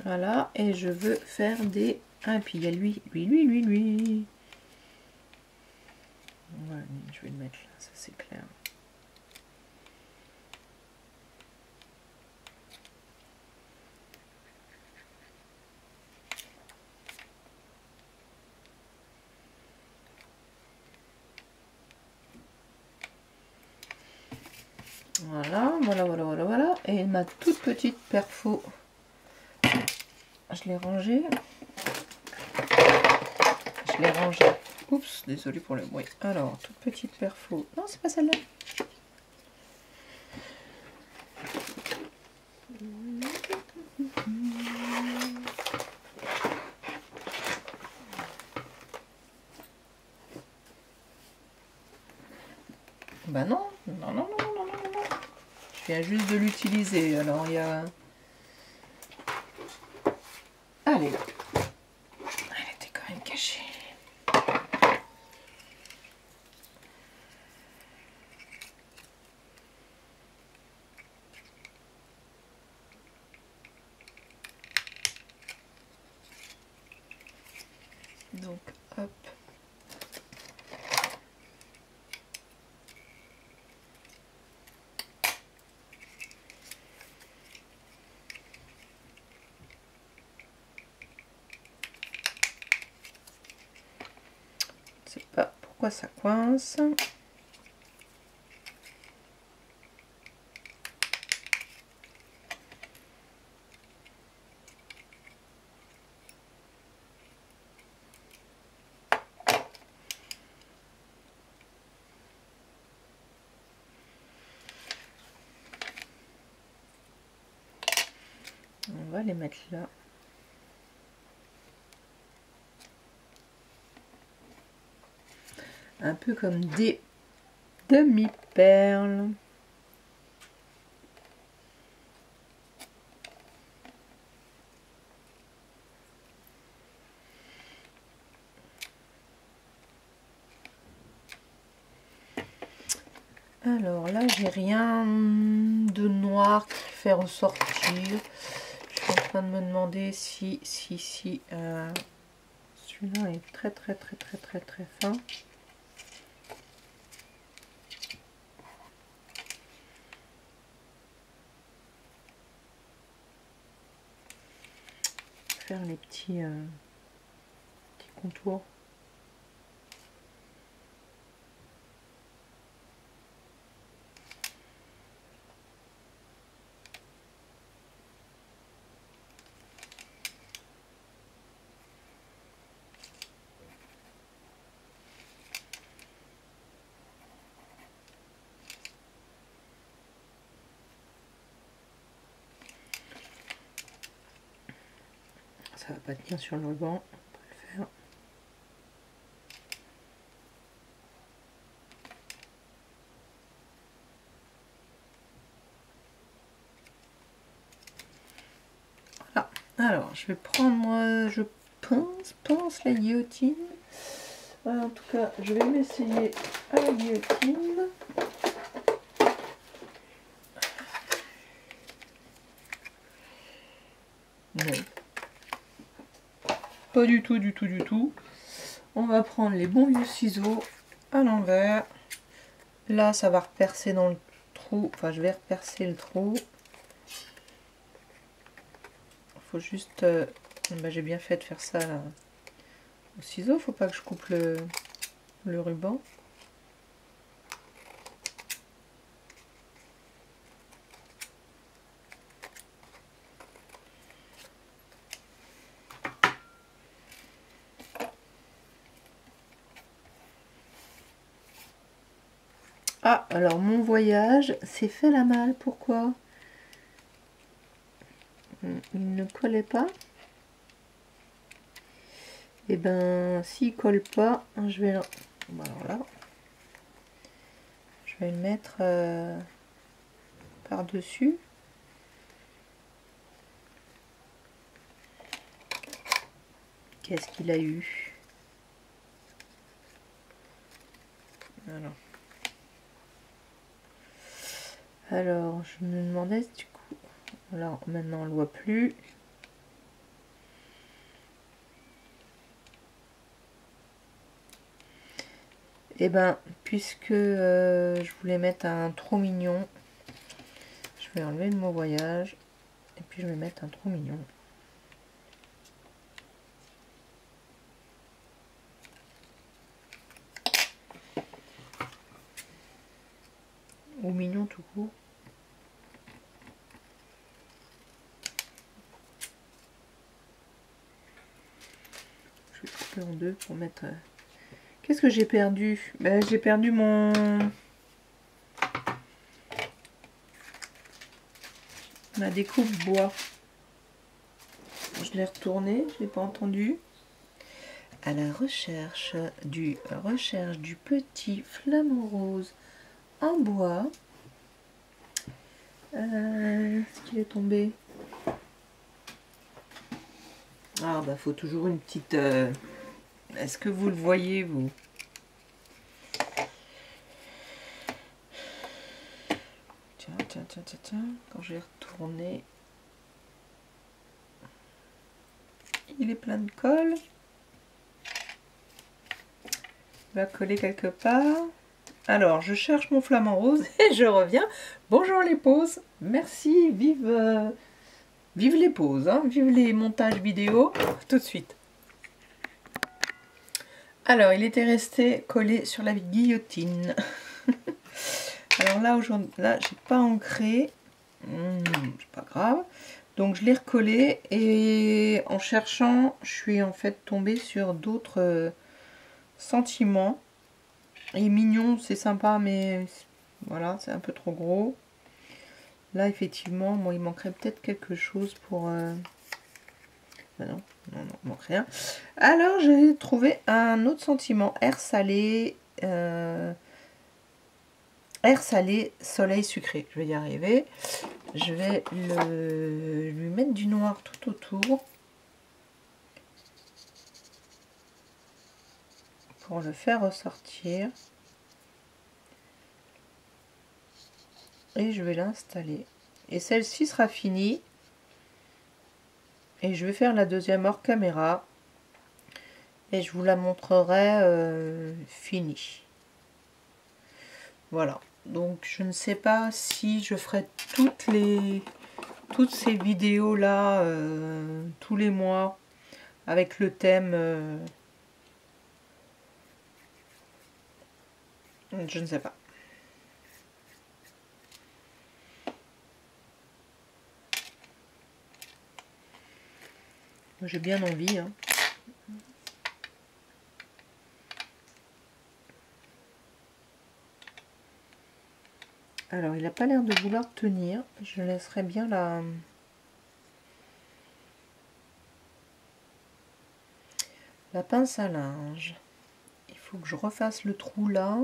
S1: Voilà, et je veux faire des... Ah, et puis il y a lui. Voilà, je vais le mettre là, ça c'est clair. Voilà. Et ma toute petite perfo, je l'ai rangée. Oups, désolé pour le bruit. Alors, toute petite perfo. Non, c'est pas celle-là. Bah non. Je viens juste de l'utiliser. Alors, il y a... Allez, là. Elle était quand même cachée. Donc, hop. Je sais pas pourquoi ça coince. On va les mettre là. Un peu comme des demi-perles. Alors là, j'ai rien de noir qui fait ressortir. Je suis en train de me demander si celui-là est très fin. Faire les petits contours. Ça va pas tenir sur le ruban, on peut le faire. Voilà. Alors, je vais prendre, je pense la guillotine. En tout cas, je vais m'essayer à la guillotine. Non. Pas du tout. On va prendre les bons vieux ciseaux à l'envers. Là, ça va repercer dans le trou. Enfin, je vais repercer le trou. Il faut juste... j'ai bien fait de faire ça là, au ciseau. Faut pas que je coupe le ruban. Ah, alors mon voyage s'est fait la malle. Pourquoi? Il ne collait pas. Et ben, s'il colle pas, je vais... Alors là, je vais le mettre par-dessus. Qu'est-ce qu'il a eu? Alors, je me demandais du coup... Alors, maintenant, on ne le voit plus. Et ben, puisque je voulais mettre un trop mignon, je vais enlever le mot voyage. Et puis je vais mettre un trop mignon. Ou mignon tout court. Je vais couper en deux pour mettre... Qu'est-ce que j'ai perdu? Ben, j'ai perdu ma découpe bois. Je l'ai retourné, je l'ai pas entendu. À la recherche du petit flamant rose en bois. Est-ce qu'il est tombé? Ah bah faut toujours une petite... Est-ce que vous le voyez vous? Tiens. Quand j'ai retourné, il est plein de colle. Il va coller quelque part. Alors, je cherche mon flamant rose et je reviens. Bonjour les pauses. Merci, vive les pauses, hein, vive les montages vidéo. Tout de suite. Alors, il était resté collé sur la guillotine. Alors là, aujourd'hui, là, j'ai pas ancré. C'est pas grave. Donc, je l'ai recollé et en cherchant, je suis en fait tombée sur d'autres sentiments. Et mignon, c'est sympa, mais voilà, c'est un peu trop gros. Là, effectivement, moi, il manquerait peut-être quelque chose pour... Ben non, il manque rien. Alors, j'ai trouvé un autre sentiment, air salé, soleil sucré. Je vais y arriver. Je vais lui mettre du noir tout autour pour le faire ressortir. Et je vais l'installer. Et celle-ci sera finie. Et je vais faire la deuxième hors caméra. Et je vous la montrerai finie. Voilà. Donc je ne sais pas si je ferai toutes ces vidéos là tous les mois avec le thème. Je ne sais pas. J'ai bien envie. Hein. Alors, il n'a pas l'air de vouloir tenir. Je laisserai bien la pince à linge. Il faut que je refasse le trou là.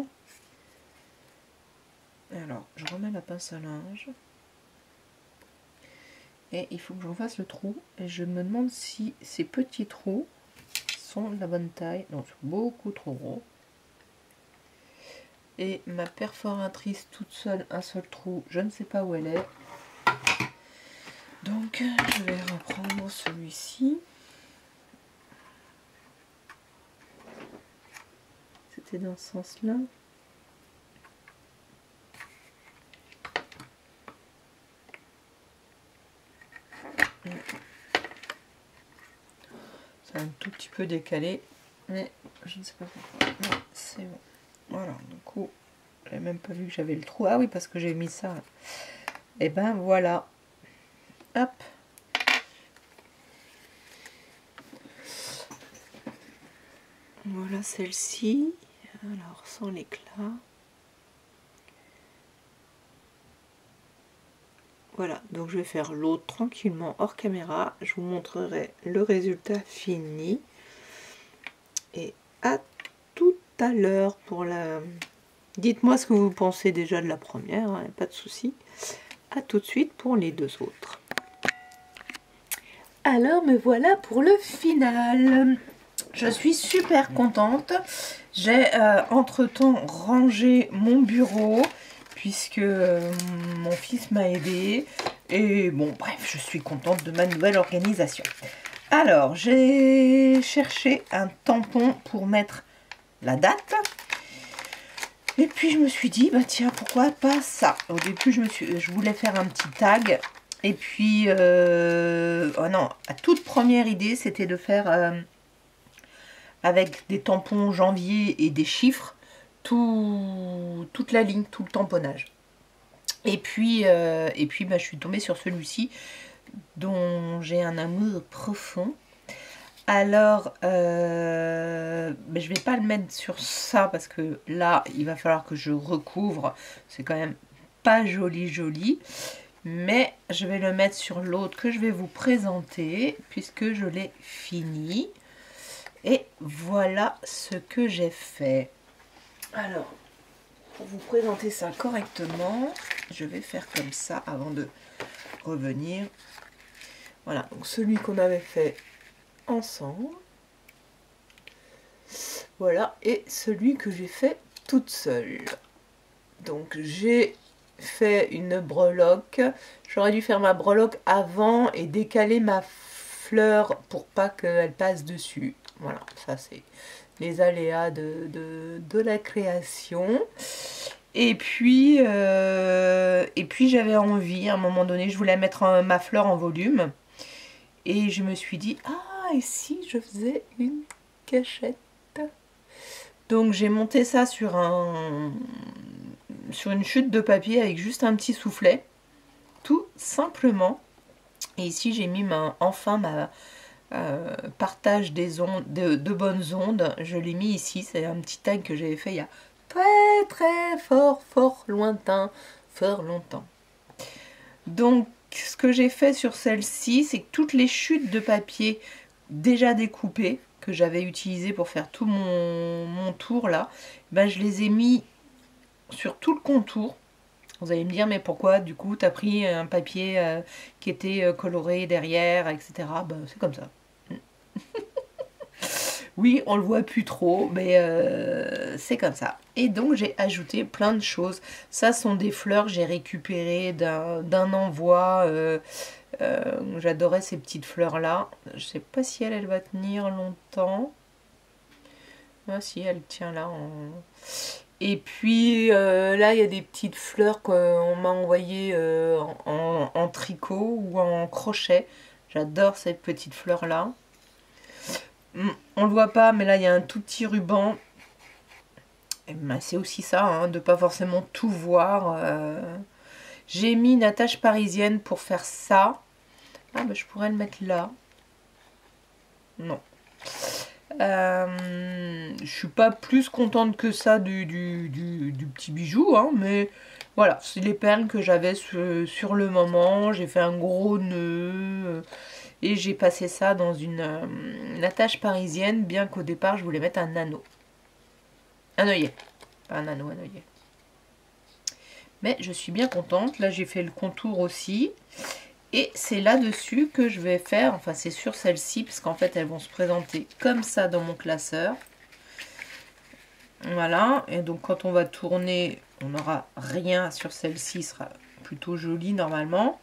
S1: Alors, je remets la pince à linge. Et il faut que je refasse le trou. Et je me demande si ces petits trous sont de la bonne taille. Non, c'est beaucoup trop gros. Et ma perforatrice toute seule, un seul trou, je ne sais pas où elle est. Donc, je vais reprendre celui-ci. C'était dans ce sens-là. C'est un tout petit peu décalé, mais je ne sais pas pourquoi. Non, c'est bon. Voilà, du coup, j'avais même pas vu que j'avais le trou. Ah oui, parce que j'ai mis ça. Et ben voilà. Hop. Voilà celle-ci. Alors, sans l'éclat. Voilà, donc je vais faire l'autre tranquillement hors caméra. Je vous montrerai le résultat fini. Et à tout à l'heure pour la... Dites-moi ce que vous pensez déjà de la première, hein, pas de souci. À tout de suite pour les deux autres. Alors me voilà pour le final. Je suis super contente. J'ai entre-temps rangé mon bureau puisque mon fils m'a aidé. Et bon, bref, je suis contente de ma nouvelle organisation. Alors, j'ai cherché un tampon pour mettre la date. Et puis je me suis dit, bah tiens, pourquoi pas ça. Au début, je voulais faire un petit tag. Et puis, oh non, la toute première idée, c'était de faire avec des tampons janvier et des chiffres, toute la ligne, tout le tamponnage. Et puis bah, je suis tombée sur celui-ci, dont j'ai un amour profond. Alors, bah, je vais pas le mettre sur ça, parce que là, il va falloir que je recouvre. C'est quand même pas joli. Mais je vais le mettre sur l'autre que je vais vous présenter, puisque je l'ai fini. Et voilà ce que j'ai fait. Alors, pour vous présenter ça correctement, je vais faire comme ça avant de revenir. Voilà, donc celui qu'on avait fait ensemble. Voilà, et celui que j'ai fait toute seule. Donc j'ai fait une breloque. J'aurais dû faire ma breloque avant et décaler ma fleur pour pas qu'elle passe dessus. Voilà, ça c'est les aléas de la création. Et puis j'avais envie, à un moment donné, je voulais mettre ma fleur en volume. Et je me suis dit, ah, et si je faisais une cachette? Donc j'ai monté ça sur une chute de papier avec juste un petit soufflet, tout simplement. Et ici j'ai mis enfin ma partage des ondes, de bonnes ondes. Je l'ai mis ici, c'est un petit tag que j'avais fait il y a très fort lointain, fort longtemps. Donc ce que j'ai fait sur celle-ci, c'est que toutes les chutes de papier déjà découpées, que j'avais utilisées pour faire tout mon tour là, ben, je les ai mis sur tout le contour. Vous allez me dire, mais pourquoi du coup tu as pris un papier qui était coloré derrière, etc. Ben, c'est comme ça. Oui, on le voit plus trop, mais c'est comme ça. Et donc j'ai ajouté plein de choses. Ça sont des fleurs que j'ai récupérées d'un envoi. J'adorais ces petites fleurs là. Je sais pas si elle va tenir longtemps. Ah, si, elle tient là. Et puis là, il y a des petites fleurs qu'on m'a envoyées en tricot ou en crochet. J'adore ces petites fleurs là. On le voit pas, mais là il y a un tout petit ruban. Ben, c'est aussi ça, hein, de pas forcément tout voir. J'ai mis une attache parisienne pour faire ça. Ah ben, je pourrais le mettre là. Non. Je suis pas plus contente que ça du petit bijou, hein, mais voilà, c'est les perles que j'avais sur le moment. J'ai fait un gros nœud. Et j'ai passé ça dans une attache parisienne, bien qu'au départ je voulais mettre un anneau. Un œillet. Pas un anneau, un œillet. Mais je suis bien contente. Là j'ai fait le contour aussi. Et c'est là-dessus que je vais faire, enfin c'est sur celle-ci, parce qu'en fait elles vont se présenter comme ça dans mon classeur. Voilà, et donc quand on va tourner, on n'aura rien sur celle-ci, sera plutôt joli normalement.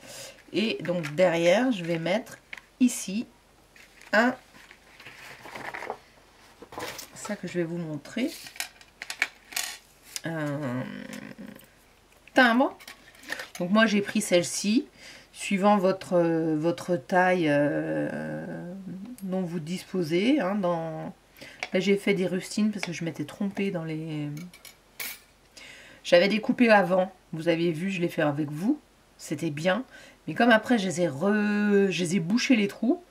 S1: Et donc derrière, je vais mettre ici ça que je vais vous montrer, un timbre. Donc moi j'ai pris celle-ci suivant votre taille dont vous disposez, hein, là j'ai fait des rustines parce que je m'étais trompée dans les... J'avais découpé avant, vous aviez vu, je l'ai fait avec vous, c'était bien. Mais comme après, je les ai bouchés les trous,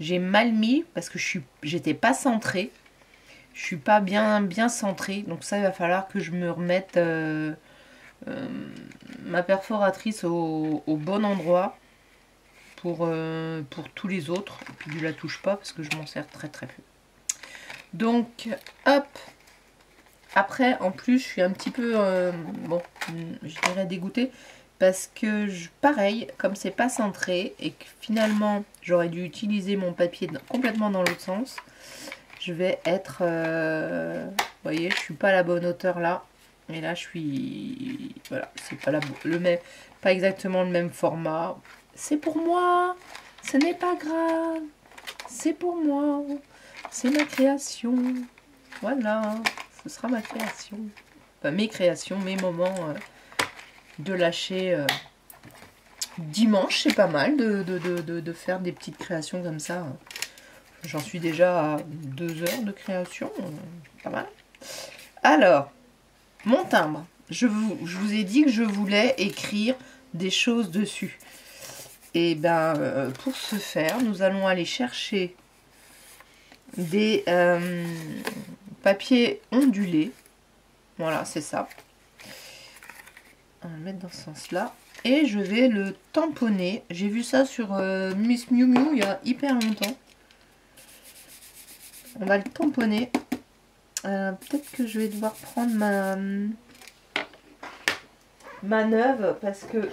S1: j'ai mal mis parce que j'étais pas centrée. Je suis pas bien centrée. Donc ça, il va falloir que je me remette ma perforatrice au bon endroit pour tous les autres. Et puis je la touche pas parce que je m'en sers très peu. Donc, hop. Après, en plus, je suis un petit peu, bon, je dirais dégoûtée. Parce que, pareil, comme c'est pas centré et que finalement j'aurais dû utiliser mon papier complètement dans l'autre sens, je vais être, vous voyez, je suis pas à la bonne hauteur là. Et là, je suis, voilà, c'est pas pas exactement le même format. C'est pour moi, ce n'est pas grave, c'est pour moi, c'est ma création. Voilà, ce sera ma création. enfin, mes créations, mes moments de lâcher dimanche. C'est pas mal de faire des petites créations comme ça. J'en suis déjà à 2 heures de création, pas mal. Alors, mon timbre. Je vous ai dit que je voulais écrire des choses dessus. Et ben, pour ce faire, nous allons aller chercher des papiers ondulés. Voilà, c'est ça. On va le mettre dans ce sens-là. Et je vais le tamponner. J'ai vu ça sur Miss Miu Miu il y a hyper longtemps. On va le tamponner. Peut-être que je vais devoir prendre ma neuve parce que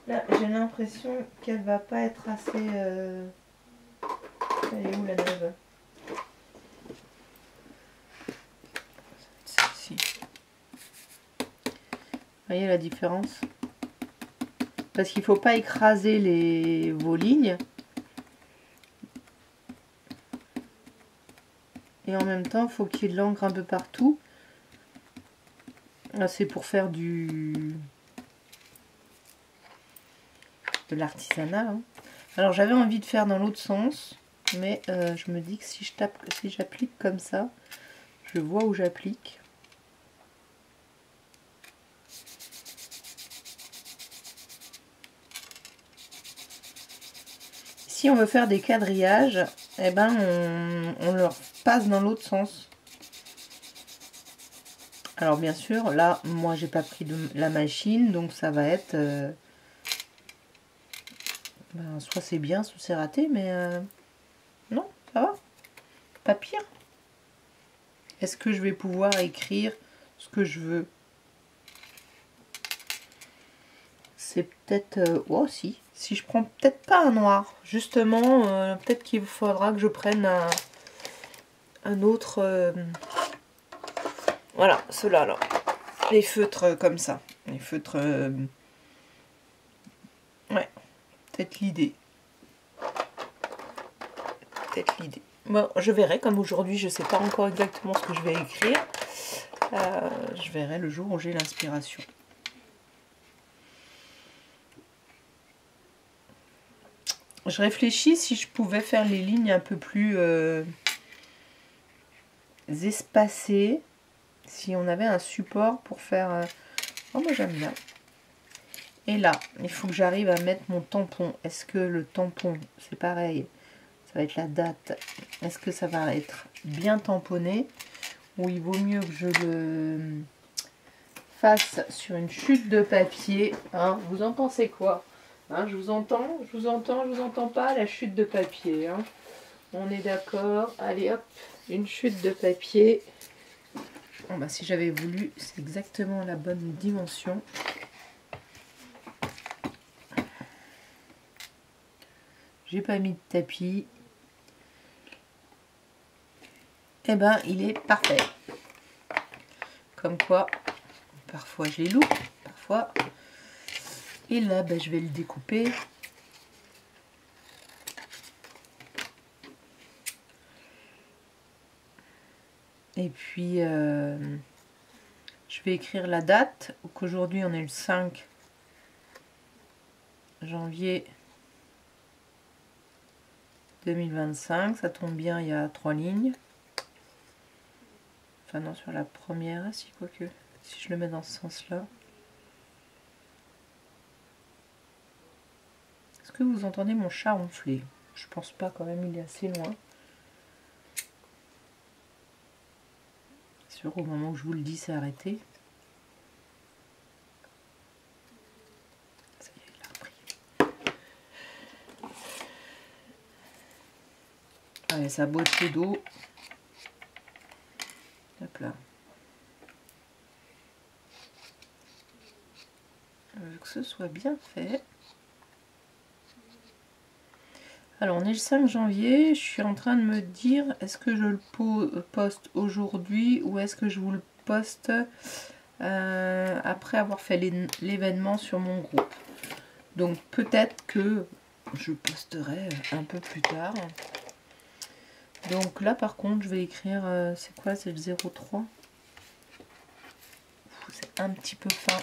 S1: là j'ai l'impression qu'elle va pas être assez... Elle est où la neuve? Celle-ci. Vous voyez la différence? Parce qu'il ne faut pas écraser vos lignes. Et en même temps, il faut qu'il y ait de l'encre un peu partout. Là, c'est pour faire de l'artisanat. Hein. Alors, j'avais envie de faire dans l'autre sens. Mais je me dis que si j'applique comme ça, je vois où j'applique. Si on veut faire des quadrillages, eh ben on leur passe dans l'autre sens. Alors bien sûr, là, moi j'ai pas pris la machine, donc ça va être... ben, soit c'est bien, soit c'est raté, mais non, ça va. Pas pire. Est-ce que je vais pouvoir écrire ce que je veux? C'est peut-être... oh si je prends peut-être pas un noir. Justement, peut-être qu'il faudra que je prenne un autre... voilà, ceux-là, là. Les feutres comme ça. Les feutres... ouais, peut-être l'idée. Peut-être l'idée. Bon, je verrai, comme aujourd'hui, je sais pas encore exactement ce que je vais écrire. Je verrai le jour où j'ai l'inspiration. Je réfléchis si je pouvais faire les lignes un peu plus espacées. Si on avait un support pour faire... oh, moi j'aime bien. Et là, il faut que j'arrive à mettre mon tampon. Est-ce que le tampon, c'est pareil, ça va être la date. Est-ce que ça va être bien tamponné? Ou il vaut mieux que je le fasse sur une chute de papier, hein? Vous en pensez quoi? Hein, je vous entends pas, la chute de papier. Hein. On est d'accord. Allez hop, une chute de papier. Bon, bah, si j'avais voulu, c'est exactement la bonne dimension. J'ai pas mis de tapis. Et ben, il est parfait. Comme quoi, parfois je les loupe, parfois. Et là, ben, je vais le découper. Et puis, je vais écrire la date. Qu'aujourd'hui, on est le 5 janvier 2025. Ça tombe bien, il y a 3 lignes. Enfin non, sur la première, si quoique. Si je le mets dans ce sens-là. Est-ce que vous entendez mon chat ronfler? Je pense pas quand même, il est assez loin. Sûr, au moment où je vous le dis, c'est arrêté. Ça y est, il a repris. Allez, sa boîte d'eau. Hop là. Que ce soit bien fait. Alors, on est le 5 janvier. Je suis en train de me dire, est-ce que je le poste aujourd'hui ou est-ce que je vous le poste après avoir fait l'événement sur mon groupe. Donc, peut-être que je posterai un peu plus tard. Donc là, par contre, je vais écrire, c'est quoi? C'est le 03. un petit peu fin.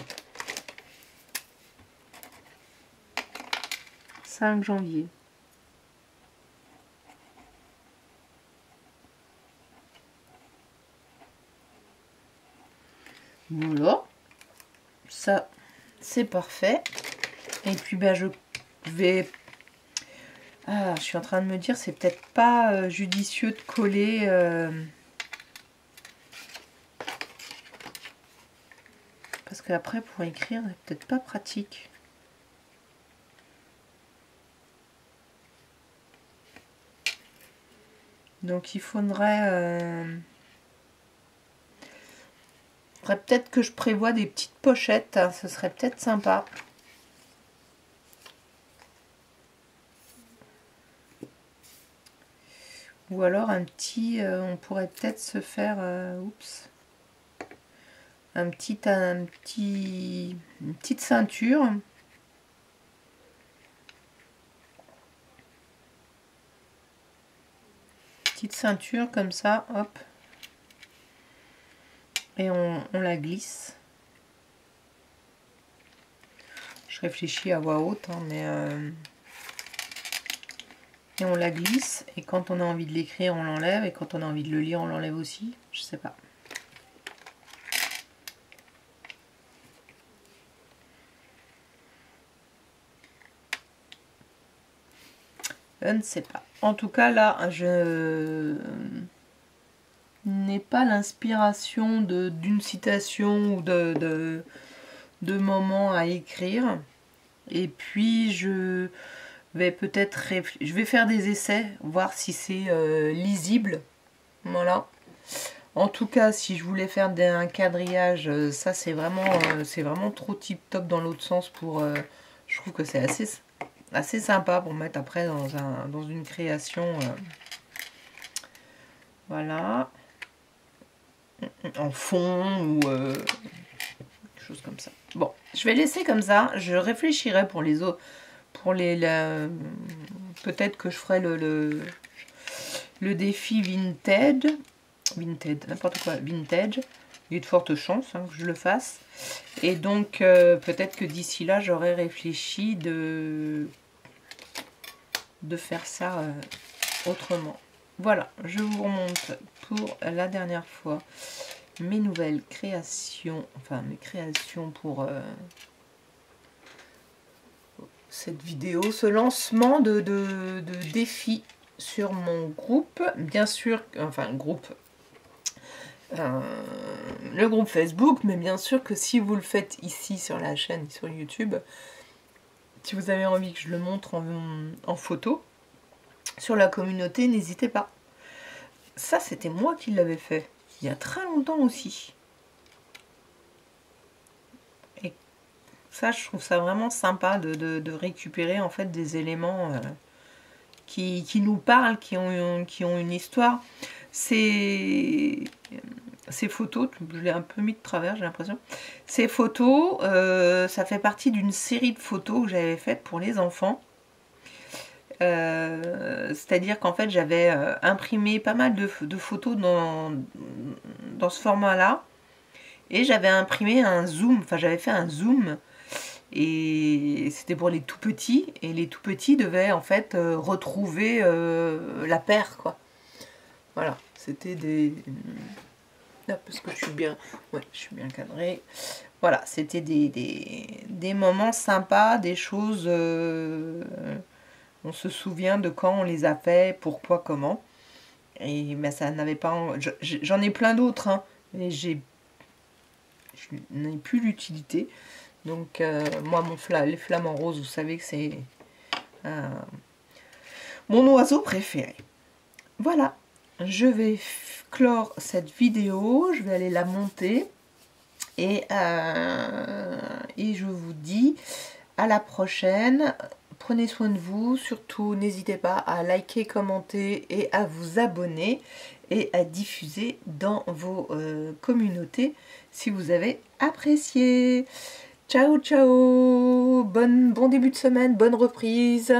S1: 5 janvier. Voilà. Ça, c'est parfait. Et puis, ben, je vais... Ah, je suis en train de me dire, c'est peut-être pas judicieux de coller... Parce qu'après, pour écrire, c'est peut-être pas pratique. Donc, il faudrait peut-être que je prévoie des petites pochettes. Hein, ce serait peut-être sympa. Ou alors un petit... on pourrait peut-être se faire... oups. Une petite ceinture. Petite ceinture comme ça, hop. Et on la glisse. Je réfléchis à voix haute, hein, mais... Et on la glisse. Et quand on a envie de l'écrire, on l'enlève. Et quand on a envie de le lire, on l'enlève aussi. Je sais pas. Je ne sais pas. En tout cas, là, je n'ai pas l'inspiration d'une citation ou de moments à écrire. Et puis, je vais peut-être je vais faire des essais, voir si c'est lisible. Voilà. En tout cas, si je voulais faire un quadrillage, ça c'est vraiment trop tip top dans l'autre sens pour... je trouve que c'est assez sympa pour mettre après dans une création. Voilà. En fond ou quelque chose comme ça. Bon, je vais laisser comme ça. Je réfléchirai pour les autres. Peut-être que je ferai le défi vintage. N'importe quoi, vintage. Il y a de fortes chances que je le fasse. Et donc, peut-être que d'ici là, j'aurais réfléchi de faire ça autrement. Voilà, je vous remonte pour la dernière fois mes nouvelles créations, enfin mes créations pour cette vidéo, ce lancement de défi sur mon groupe, bien sûr, enfin groupe, le groupe Facebook, mais bien sûr que si vous le faites ici sur la chaîne, sur YouTube, si vous avez envie que je le montre en photo, sur la communauté, n'hésitez pas. Ça, c'était moi qui l'avais fait, il y a très longtemps aussi. Et ça, je trouve ça vraiment sympa de récupérer en fait des éléments qui nous parlent, qui ont une histoire. Ces photos, je l'ai un peu mis de travers, j'ai l'impression. Ces photos, ça fait partie d'une série de photos que j'avais faites pour les enfants. C'est-à-dire qu'en fait, j'avais imprimé pas mal de photos dans ce format-là. Et j'avais imprimé un zoom, enfin j'avais fait un zoom. Et c'était pour les tout petits. Et les tout petits devaient en fait retrouver la paire, quoi. Voilà, c'était des... parce que je suis bien cadrée. Voilà, c'était des moments sympas, des choses... on se souvient de quand on les a fait, pourquoi, comment. Et ben, ça n'avait pas... J'en ai plein d'autres, hein, mais je n'ai plus l'utilité. Donc, moi, les flamants roses, vous savez que c'est mon oiseau préféré. Voilà, je vais clore cette vidéo, je vais aller la monter. Et je vous dis à la prochaine. Prenez soin de vous, surtout n'hésitez pas à liker, commenter et à vous abonner et à diffuser dans vos communautés si vous avez apprécié. Ciao, ciao, bon début de semaine, bonne reprise.